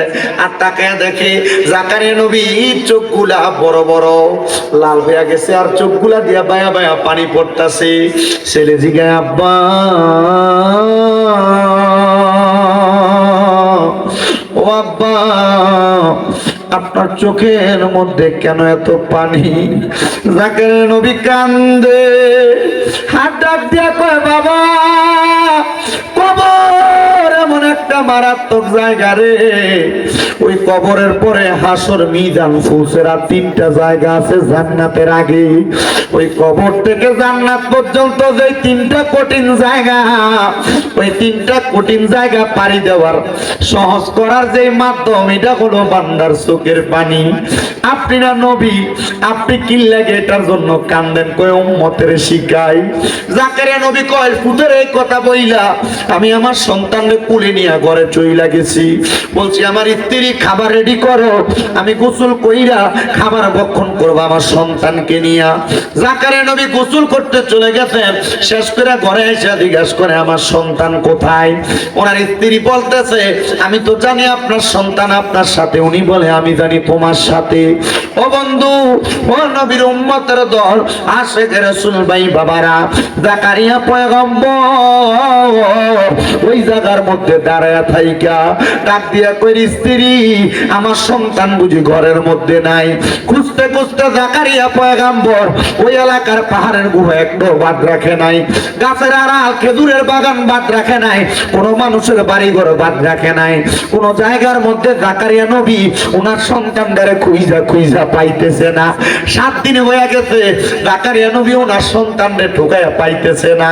আর তাকে দেখে জাকারিয়া নবীর চোখগুলা বড় বড় লাল হইয়া গেছে আর চোখগুলা দিয়া বায়া বায়া পানি পড়তাছে। ছেলে জিগায়, আব্বা ও আব্বা, আপনার চোখের মধ্যে কেন এত পানি? জাকারিয়া নবী কান্দে, হাত ডাক দিয়া কয়, বাবা কবর এমন একটা মারাত্মক জায়গা রে, ওই কবরের পরে হাসর মিজান ফুলসেরা 3টা জায়গা আছে জান্নাতের আগে। ওই কবর থেকে জান্নাত পর্যন্ত যে 3টা কঠিন জায়গা, ওই 3টা কঠিন জায়গা পাড়ি দেওয়ার সহজ করার যে মাধ্যম, এটা হলো বান্দার চোখের পানি। আপনি না নবী, আপনি কি লাগে এটার জন্য কান্দেন? কয় উম্মতের শিখাই। জাকারিয়া নবী কয়, ফুতের এই কথা বইলা আমি আমার সন্তানকে কুলে নিয়ে ঘরে চইলা গেছি। বলছি আমার স্ত্রী খাবার রেডি করো, আমি গোসল কইরা খাবার ভক্ষণ করবো আমার সন্তানকে নিয়া। জাকারিয়া নবী গোসল করতে চলে গেছেন। শেষ করে ঘরে এসে জিজ্ঞাসা করে, আমার সন্তান কোথায়? ওনার স্ত্রী বলতেছে, আমি তো জানি আপনার সন্তান আপনার সাথে। উনি বলে, আমি জানি তোমার সাথে। ও বন্ধু, ও নবীর উম্মতের দল, আশিকে রাসূল ভাই বাবারা, জাকারিয়া পয়গম্বর ওই জায়গার মধ্যে দাঁড়ায়া থাইকা ডাক দিয়া কই, স্ত্রী আমার সন্তান বুঝি ঘরের মধ্যে নাই? খুঁজতে খুঁজতে জাকারিয়া পয়গম্বর ওই এলাকার পাহাড়ের গুহা একটু বাদ রাখে নাই, গাছের আড়াল খেজুরের বাগান বাদ রাখে নাই, কোনো মানুষের বাড়ি ঘর বাদ রাখে নাই, কোন জায়গার মধ্যে জাকারিয়া নবী ওনার সন্তানদের খুঁজা খুঁজা পাইতেছে না। 7 দিন হয়ে গেছে, জাকারিয়া নবী ওনার সন্তানদের ঠোকাইয়া পাইতেছে না।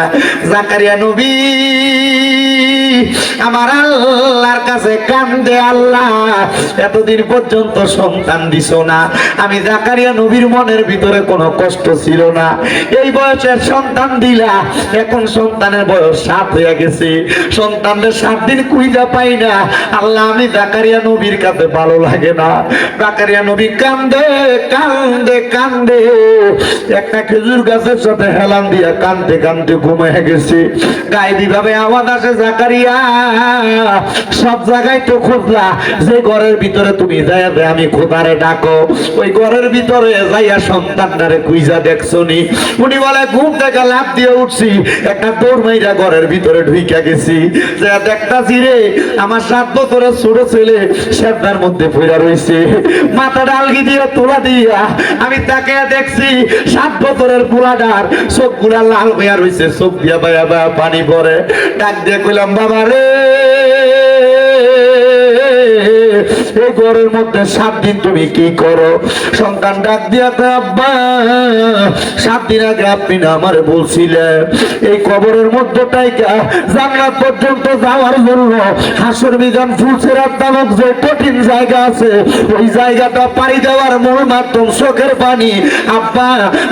জাকারিয়া নবী আমার আল্লাহর কাছে কান্দে, আল্লাহ এতদিন পর্যন্ত সন্তান দিছো না। আমি জাকারিয়া নবীর মনের ভিতরে কোনো কষ্ট ছিল না, এই বয়সের সন্তান দিলা, এখন সন্তানের বয়স 7 হয়ে গেছে, সন্তানদের 7 দিন খুঁজা পাই না। আল্লাহ আমি জাকারিয়া নবীর কাছে ভালো লাগে না। জাকারিয়া নবী কান্দে কান্দে কান্দে একটা খেজুর গাছের সাথে হেলান দিয়া কান্দতে কান্দতে ঘুমিয়ে গেছে। গায়ে ভাবে আওয়াজ আসে, জাকারিয়া সব জায়গায় তো খুঁজলা, যে ঘরের ভিতরে তুমি যাইয়া আমি খোদারে ডাকো, ওই ঘরের ভিতরে যাইয়া সন্তানটারে কুইজা দেখছো নি? উনি বলে ঘুম থেকে লাফ দিয়ে উঠছি, একটা দৌড় মাইরা ঘরের ভিতরে ঢুইকা গেছি, যে দেখতাছি রে আমার 7 বছরের ছোট ছেলে সেবদার মধ্যে পড়া রইছে, মাথা ডালগি দিয়ে তোলা দিয়া আমি তাকে দেখছি 7 বছরের পোলাটার চোখ গুলা লাল হইয়া রইছে, চোখ দিয়া বায়া বায়া পানি পড়ে। ডাক দিয়ে কইলাম বাবা রে, এই ঘরের মধ্যে 7 দিন তুমি কি করো? সন্তান ডাক দিয়া কয় আব্বা 7 দিন আগে আপনি না আমারে বলছিলেন এই কবরের মধ্যে টাইকা জান্নাত পর্যন্ত যাওয়ার জন্য হাসর মিজান ফুলসিরাত নামক যে কঠিন জায়গা আছে, ওই জায়গাটা পাড়ি দেওয়ার মূল মাধ্যম চোখের পানি। আব্বা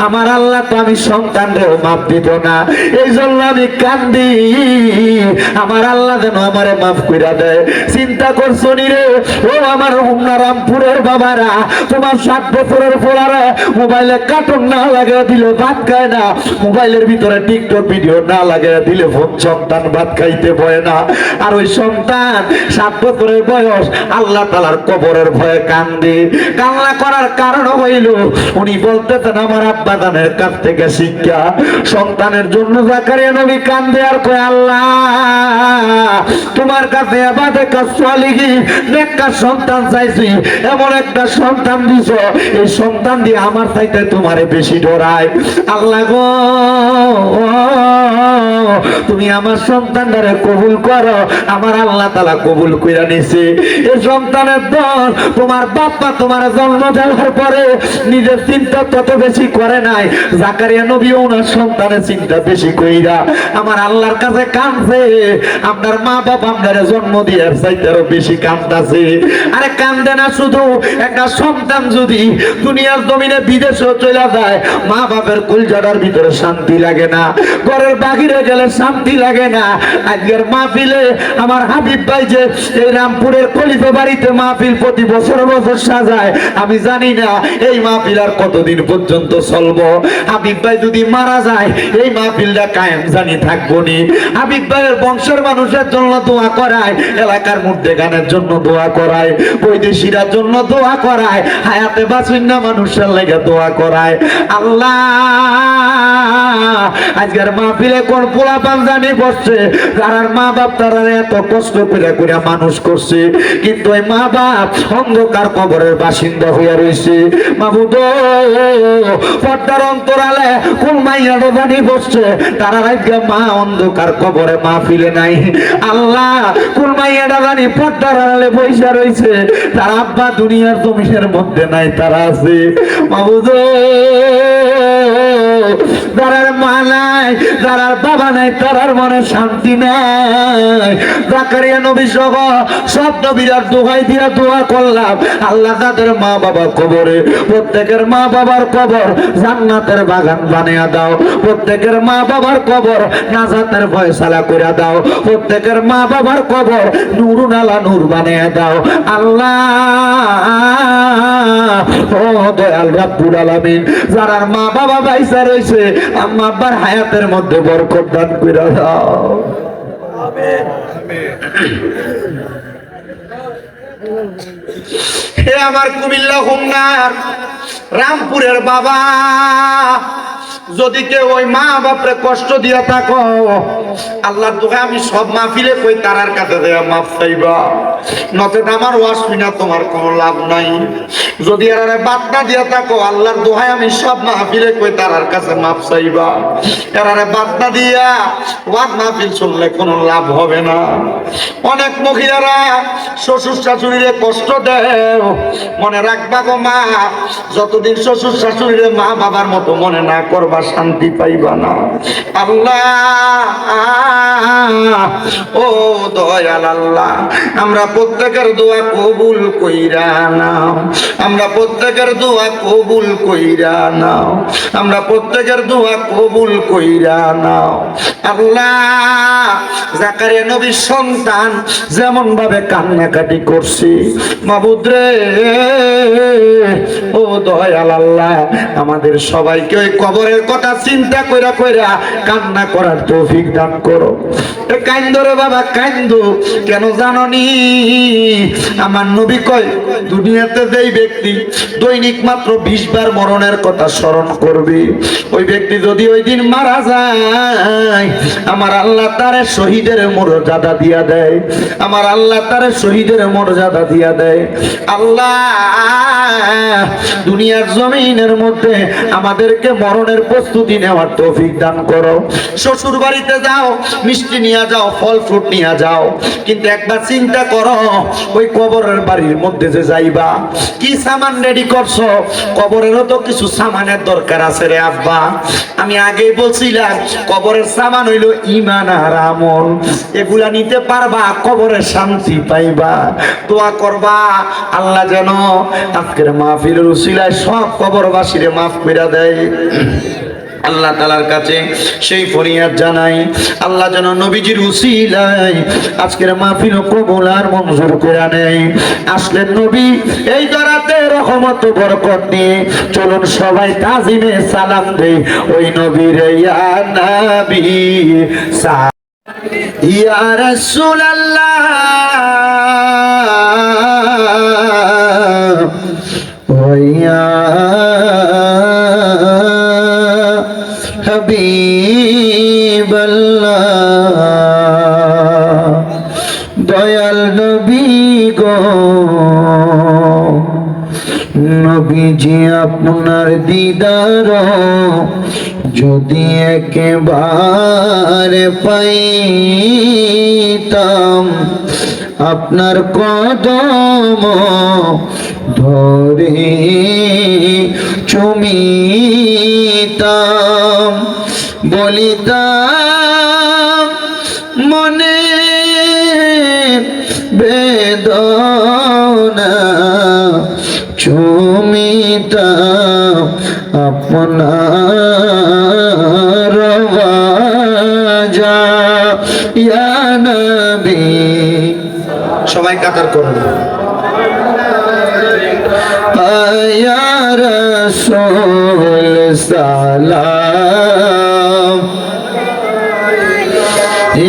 আমার আল্লাহ তো আমি সন্তানরেও মাফ দিব না, এই জন্য আমি কান্দি, আমার আল্লাহ যেন আমারে মাফ কইরা দেয়। চিন্তা করছো নি রে ও আমার রামপুরের বাবারা, তোমার 7 বছরের পোলারা মোবাইলে কার্টুন না লাগিয়ে দিলে ভাত খায় না, মোবাইলের ভিতরে টিকটক ভিডিও না লাগিয়ে দিলে সন্তান ভাত খাইতে পারে না। আর ওই সন্তান 7 বছরের বয়স আল্লাহ তাআলার কবরের ভয়ে কান্দে। কান্না করার কারণ হইল উনি বলতেছেন আমার আব্বা জানের কাছ থেকে শিক্ষা, সন্তানের জন্য জাকারিয়া নবী কান্দে আর কয় আল্লাহ তোমার কাছে আবাদে কাজ সালিহি নেককার সন্তান চাইছি, এমন একটা সন্তান দিছো, এই সন্তান দিয়ে আমার চাইতে তোমারে বেশি ডরায়। আল্লাহ গো তুমি আমার সন্তানটারে কবুল করো। আমার আল্লাহ তাআলা কবুল কইরা নিছে। এই সন্তানের দল তোমার বাপ্পা তোমার জন্ম দেওয়ার পরে নিজের চিন্তা তত বেশি করে নাই, জাকারিয়া নবী ওনার সন্তানের চিন্তা বেশি কইরা আমার আল্লাহর কাছে কাঁদছে। আপনার মা বাবা আপনারে জন্ম দিয়ে চাইতে আরো বেশি কাঁদতাছে। আরে কান্দে না শুধু, একটা সন্তান যদি দুনিয়ার জমিনে বিদেশে চলে যায়, মা বাপের কলজাটার ভিতরে শান্তি লাগে না, ঘরের বাহিরে গেলে শান্তি লাগে না। আজকের মাহফিলে আমার হাবিব ভাই যে এই রামপুরের কলিতে বাড়িতে মাহফিল প্রতি বছর বছর সাজায়, আমি জানি না এই মাহফিল আর কতদিন পর্যন্ত চলবো। হাবিব ভাই যদি মারা যায় এই মাহফিলটা কায়েম জানি থাকবো নি। হাবিব ভাইয়ের বংশের মানুষের জন্য দোয়া করায়, এলাকার মধ্যে গানের জন্য দোয়া করায়, বৈদেশিরার জন্য দোয়া করায়, হায়াতে বাসিন্দা মানুষের লেগে দোয়া করায়। আল্লাহ আজকের মাহফিলে কোন পোলা পাঞ্জানি বসছে, যারার মা বাপ তারা এত কষ্ট করে করে মানুষ করছে, কিন্তু ওই মা বাপ অন্ধকার কবরের বাসিন্দা হইয়া রয়েছে। মাহবুদ পর্দার অন্তরালে কোন মাইয়া জানি বসছে, তারা আজকে মা অন্ধকার কবরে মাহফিলে নাই। আল্লাহ কোন মাইয়াটা জানি পর্দার আড়ালে বইসা রয়েছে, তার আব্বা দুনিয়ার জমিনের মধ্যে নাই, তারা আছে। মাহবুদ যারার মা নাই, যারার বাবা নাই, তারার মনে শান্তি নাই। জাকারিয়া নবী সহ সব নবীরার দোহাই দিয়া দোয়া করলাম, আল্লাহ যাদের মা বাবা কবরে, প্রত্যেকের মা বাবার কবর জান্নাতের বাগান বানিয়ে দাও, প্রত্যেকের মা বাবার কবর নাজাতের ফয়সালা করে দাও, প্রত্যেকের মা বাবার কবর নূরুন আলা নূর বানিয়ে দাও। আল্লাহ ও দয়াল রাব্বুল আলামিন, যারার মা বাবা বাইসা রয়েছে আম্মা আব্বার হায়াতের মধ্যে বরকত দান করে দাও। আমিন। হে আমার কুমিল্লা হোমনার রামপুরের বাবা, যদি কেউ ওই মা বাপরে কষ্ট দিয়া থাকো, আল্লাহর দোয়া আমি সব মাহফিলে কই তারার কাছে দেয়া মাফ চাইবা, নচেত আমার ওয়াজ শুনা তোমার কোনো লাভ নাই। যদি এরারে বাদ না দিয়া থাকো, আল্লাহর দোহাই আমি সব মাহফিলে কই তারার কাছে মাফ চাইবা। এরারে বাদ না দিয়া ওয়াজ মাহফিল শুনলে কোনো লাভ হবে না। অনেক মহিলারা শ্বশুর শাশুড়িরে কষ্ট দেয়, মনে রাখবা গো মা, যতদিন শ্বশুর শাশুড়িরে মা বাবার মতো মনে না করবা শান্তি পাইবা না। আল্লাহ ও দয়াল আল্লাহ, আমরা প্রত্যেকের দোয়া কবুল কইরা নাও, আমরা প্রত্যেকের দোয়া কবুল কইরা নাও, আমরা প্রত্যেকের দোয়া কবুল কইরা নাও। আল্লাহ, জাকারিয়া নবীর সন্তান যেমন ভাবে কান্নাকাটি করছে মাবুদ রে, ও দয়াল আল্লাহ, আমাদের সবাইকে ওই কবরের কথা চিন্তা কইরা কইরা কান্না করার তৌফিক দান করো। কাইন্দো রে বাবা কাইন্দো, কেন জাননি আমার নবী কয় দুনিয়াতে যেই ব্যক্তি দৈনিক মাত্র 20 বার মরণের কথা স্মরণ করবে, ওই ব্যক্তি যদি ওই দিন মারা যায় আমার আল্লাহ তারে শহীদের মর্যাদা দিয়া দেয়, আমার আল্লাহ তারে শহীদের মর্যাদা দিয়া দেয়। আল্লাহ, দুনিয়ার জমিনের মধ্যে আমাদেরকে মরণের প্রস্তুতি নেওয়ার তৌফিক দান করো। শ্বশুর বাড়িতে যাও, মিষ্টি নিয়ে যাও, ফল ফ্রুট নিয়ে যাও, কিন্তু একবার চিন্তা করো ওই কবরের বাড়ির মধ্যে যে যাইবা কি সামান রেডি করছো? কবরেরও তো কিছু সামানের দরকার আছে রে আব্বা। আমি আগেই বলছিলাম কবরের সামান হইল ঈমান আর আমল, এগুলা নিতে পারবা কবরের শান্তি পাইবা। দোয়া করবা আল্লাহ যেন আজকের মাহফিলের উসিলায় সব কবরবাসীরে মাফ করে দেয়। আল্লাহ তাআলার কাছে সেই ফরিয়াদ জানাই, আল্লাহ যেন নবীজির উসিলায় আজকের মাহফিল কবুল আর মঞ্জুর করে নেয়। আসলেন নবী এই দরাতে রহমত বরকত নিয়ে, চলুন সবাই তাজিমে সালাম দেই ওই নবীর। ইয়া নবী ইয়া রাসূলুল্লাহ ওয়া হাবিবাল্লাহ, দয়াল নবী গো, নবীজি আপনার দিদার যদি একেবারে পাইতাম, আপনার কদম ধরে চুমিতাম, বলিতাম মনে বেদনা, চুমিতাম আপনার রাজা ইয়া নবী। সবাই কাতার করুন। ইয়া রাসূল সালাম,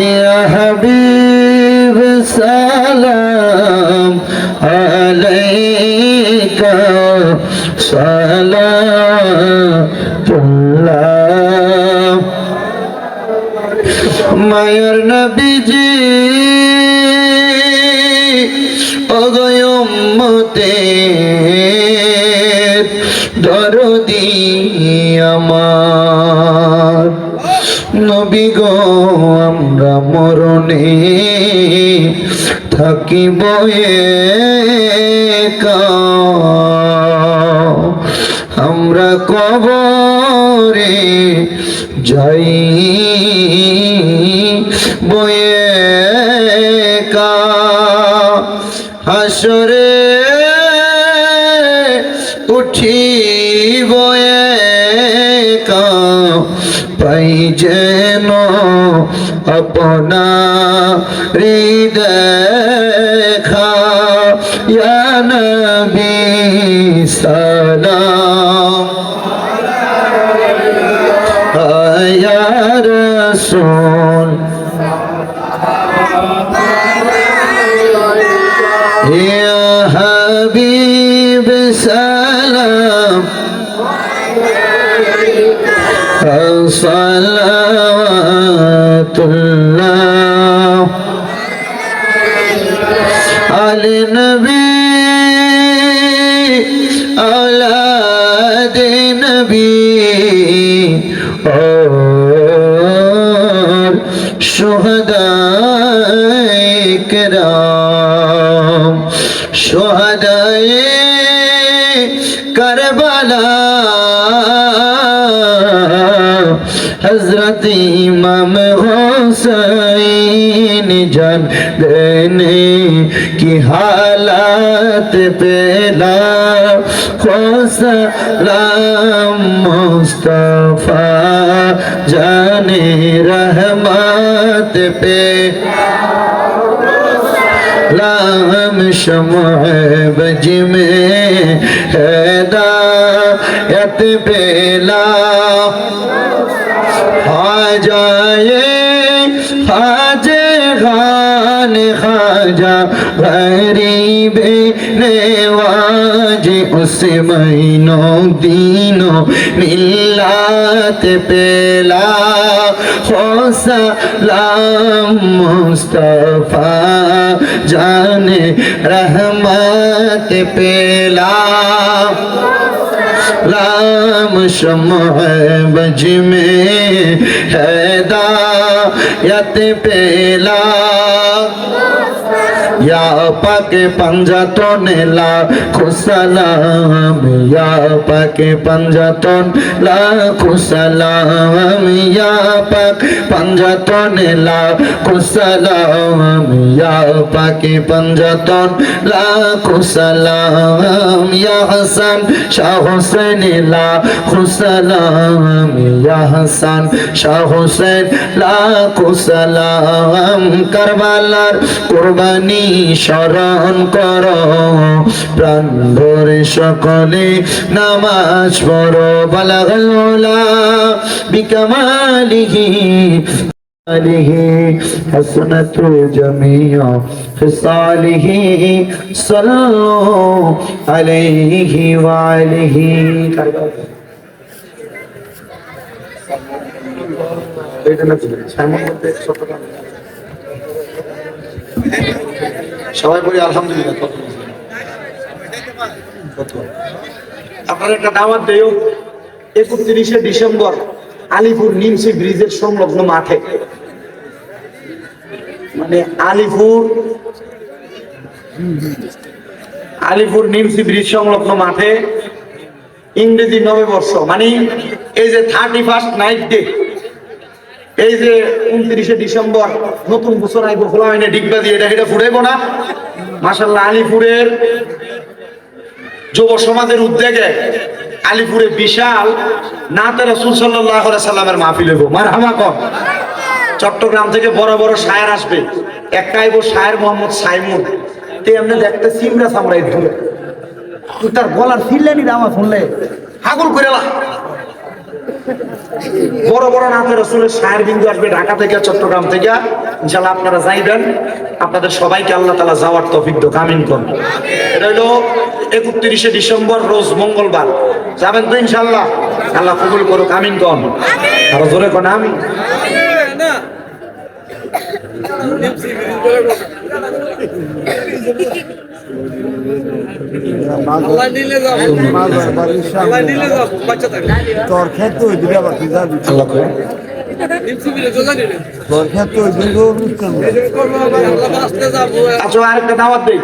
ইয়া হাবিব সালাম আলাইকা সালাতুল্লাহ। মায়ার নবীজি ওগো উম্মতের দরদি আমার নবী গো, আমরা মরণে থাকিব একা, আমরা কবরে যাই বয়ে কা, হাসরে উঠিব একা, পাই যেন আপনার দেখা। ইয়া নবী সালাম, ইয়া রাসূল ইয়া হাবিব সালাম, সালাওয়াতুল্লাহ আলা নবী औलाद नबी और शुहदाए किराम शुहदाए करबला हजरत इमाम हुसैन देने की हालत पे लाखों सलाम मुस्तफा जाने रहमत पे लाम शम्ह बज में हिदायत बेला खाजाए खाजे खान खाजा गरीब नेवाज उस महीनों दीनों मिल्लात पेला हो सलाम मुस्तफा जाने रहमत पेला राम शम्ह बज में हिदायत पेला या पाके पंजातन लाखों सलाम या पाके पंजातन लाखों सलाम या पाक पंजातन लाखों सलाम या पाके पंजातन लाखों सलाम या हसन शाह हुसैन लाखों सलाम या हसन शाह हुसैन लाखों सलाम करबलार कुर्बानी স্মরণ করো প্রাণ ভরে সকলে নামাজ পড়ো বালাগাল উলা বিকামালিহি আলিহি হাসনাতু জামিয়া ফিসালিহি সাল্লু আলাইহি ওয়া আলিহি এটা না সাইমন বলতে ছোটটা সবাই বলি আলহামদুলিল্লাহ। আপনার একটা দাওয়াত দেও 31শে ডিসেম্বর আলিপুর নিমসি ব্রিজের সংলগ্ন মাঠে, মানে আলিপুর নিমসি ব্রিজ সংলগ্ন মাঠে ইংরেজি নববর্ষ, মানে এই যে 31st নাইট ডে, এই যে 29শে ডিসেম্বর নতুন বছর আইব খোলা হয়নি ডিগবা দিয়ে এটা ফুটাইব না। মাশাআল্লাহ আলিপুরের যুব সমাজের উদ্যোগে আলিপুরে বিশাল নাতে রাসূল সাল্লাল্লাহু আলাইহি সাল্লামের মাহফিল হইব। মারহাবা কর। চট্টগ্রাম থেকে বড় বড় শায়ের আসবে, একটা আইব শায়ের মোহাম্মদ সাইমুন, তে এমনি দেখতে সিমরা সামরা দূরে, তার গলার ফিরলেনি দামা শুনলে হাগল করে লা। বড় বড় নাতে রাসূলের শায়ের বিন্দু আসবে ঢাকা থেকে চট্টগ্রাম থেকে, ইনশাআল্লাহ আপনারা যাইবেন। আপনাদের সবাইকে আল্লাহ তাআলা যাওয়ার তৌফিক দাও, আমিন করুন। এটা হলো 31শে ডিসেম্বর রোজ মঙ্গলবার, যাবেন তো ইনশাআল্লাহ? আল্লাহ কবুল করুক, আমিন করুন। আরো জোরে কোন আমিন। তোর ক্ষেত্রে ওই দিকে আবার তুই যাবি আল্লাহ করে তোর ক্ষেত্রে ওই দিকে অনুষ্ঠান আচ্ছা আরেকটা দাওয়াত দেই।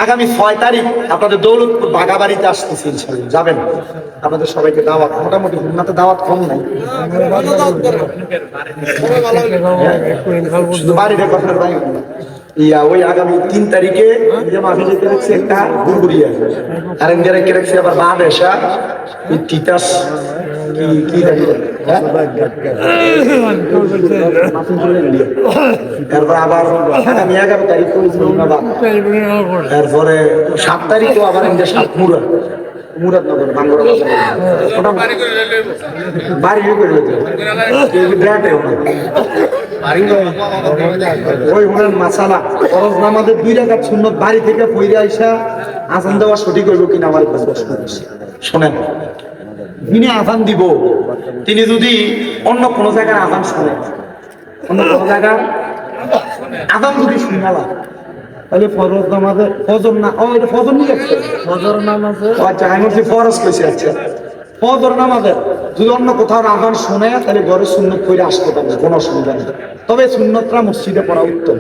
আগামী 6 তারিখ আপনাদের দৌলতপুর বাগাবাড়িতে আসতেছি ইনশাআল্লাহ, যাবেন। আপনাদের সবাইকে দাওয়াত, মোটামুটি খুলনাতে দাওয়াত কম নাই, বাড়িতে আপনার ভাই ওই আগামী 3 তারিখে মাফি যেতে রাখছে একটা গুড়গুড়িয়া, আর এমনি রেখে রাখছে আবার বাদেশা তিতাস কি তারপর আবার আগামী 11 তারিখ তারপরে 7 তারিখও আবার এমনি মুরাদনগর বাংলা বাড়ি করে ওই ওনার মাসালা ফরজ নামাজের 2 রাকাত সুন্নাত বাড়ি থেকে পড়ে আইসা আযান দেওয়া সঠিক হইব কিনা আমার প্রশ্ন। শোনেন, যিনি আযান দিব তিনি যদি অন্য কোন জায়গার আযান শুনেন, অন্য কোন জায়গার আযান যদি শুনালা, তাহলে ফরজ নামাজে ফজর না, ও এটা ফজর নিয়ে যাচ্ছে, ফজর নামাজে আচ্ছা আমি বলছি ফরজ কইছি। আচ্ছা ফজর নামাজে যদি অন্য কোথাও আযান শুনে তাহলে ঘরে সুন্নত পড়ে আসতে পারবে, কোনো অসুবিধা নেই। তবে সুন্নতরা মসজিদে পড়া উত্তম।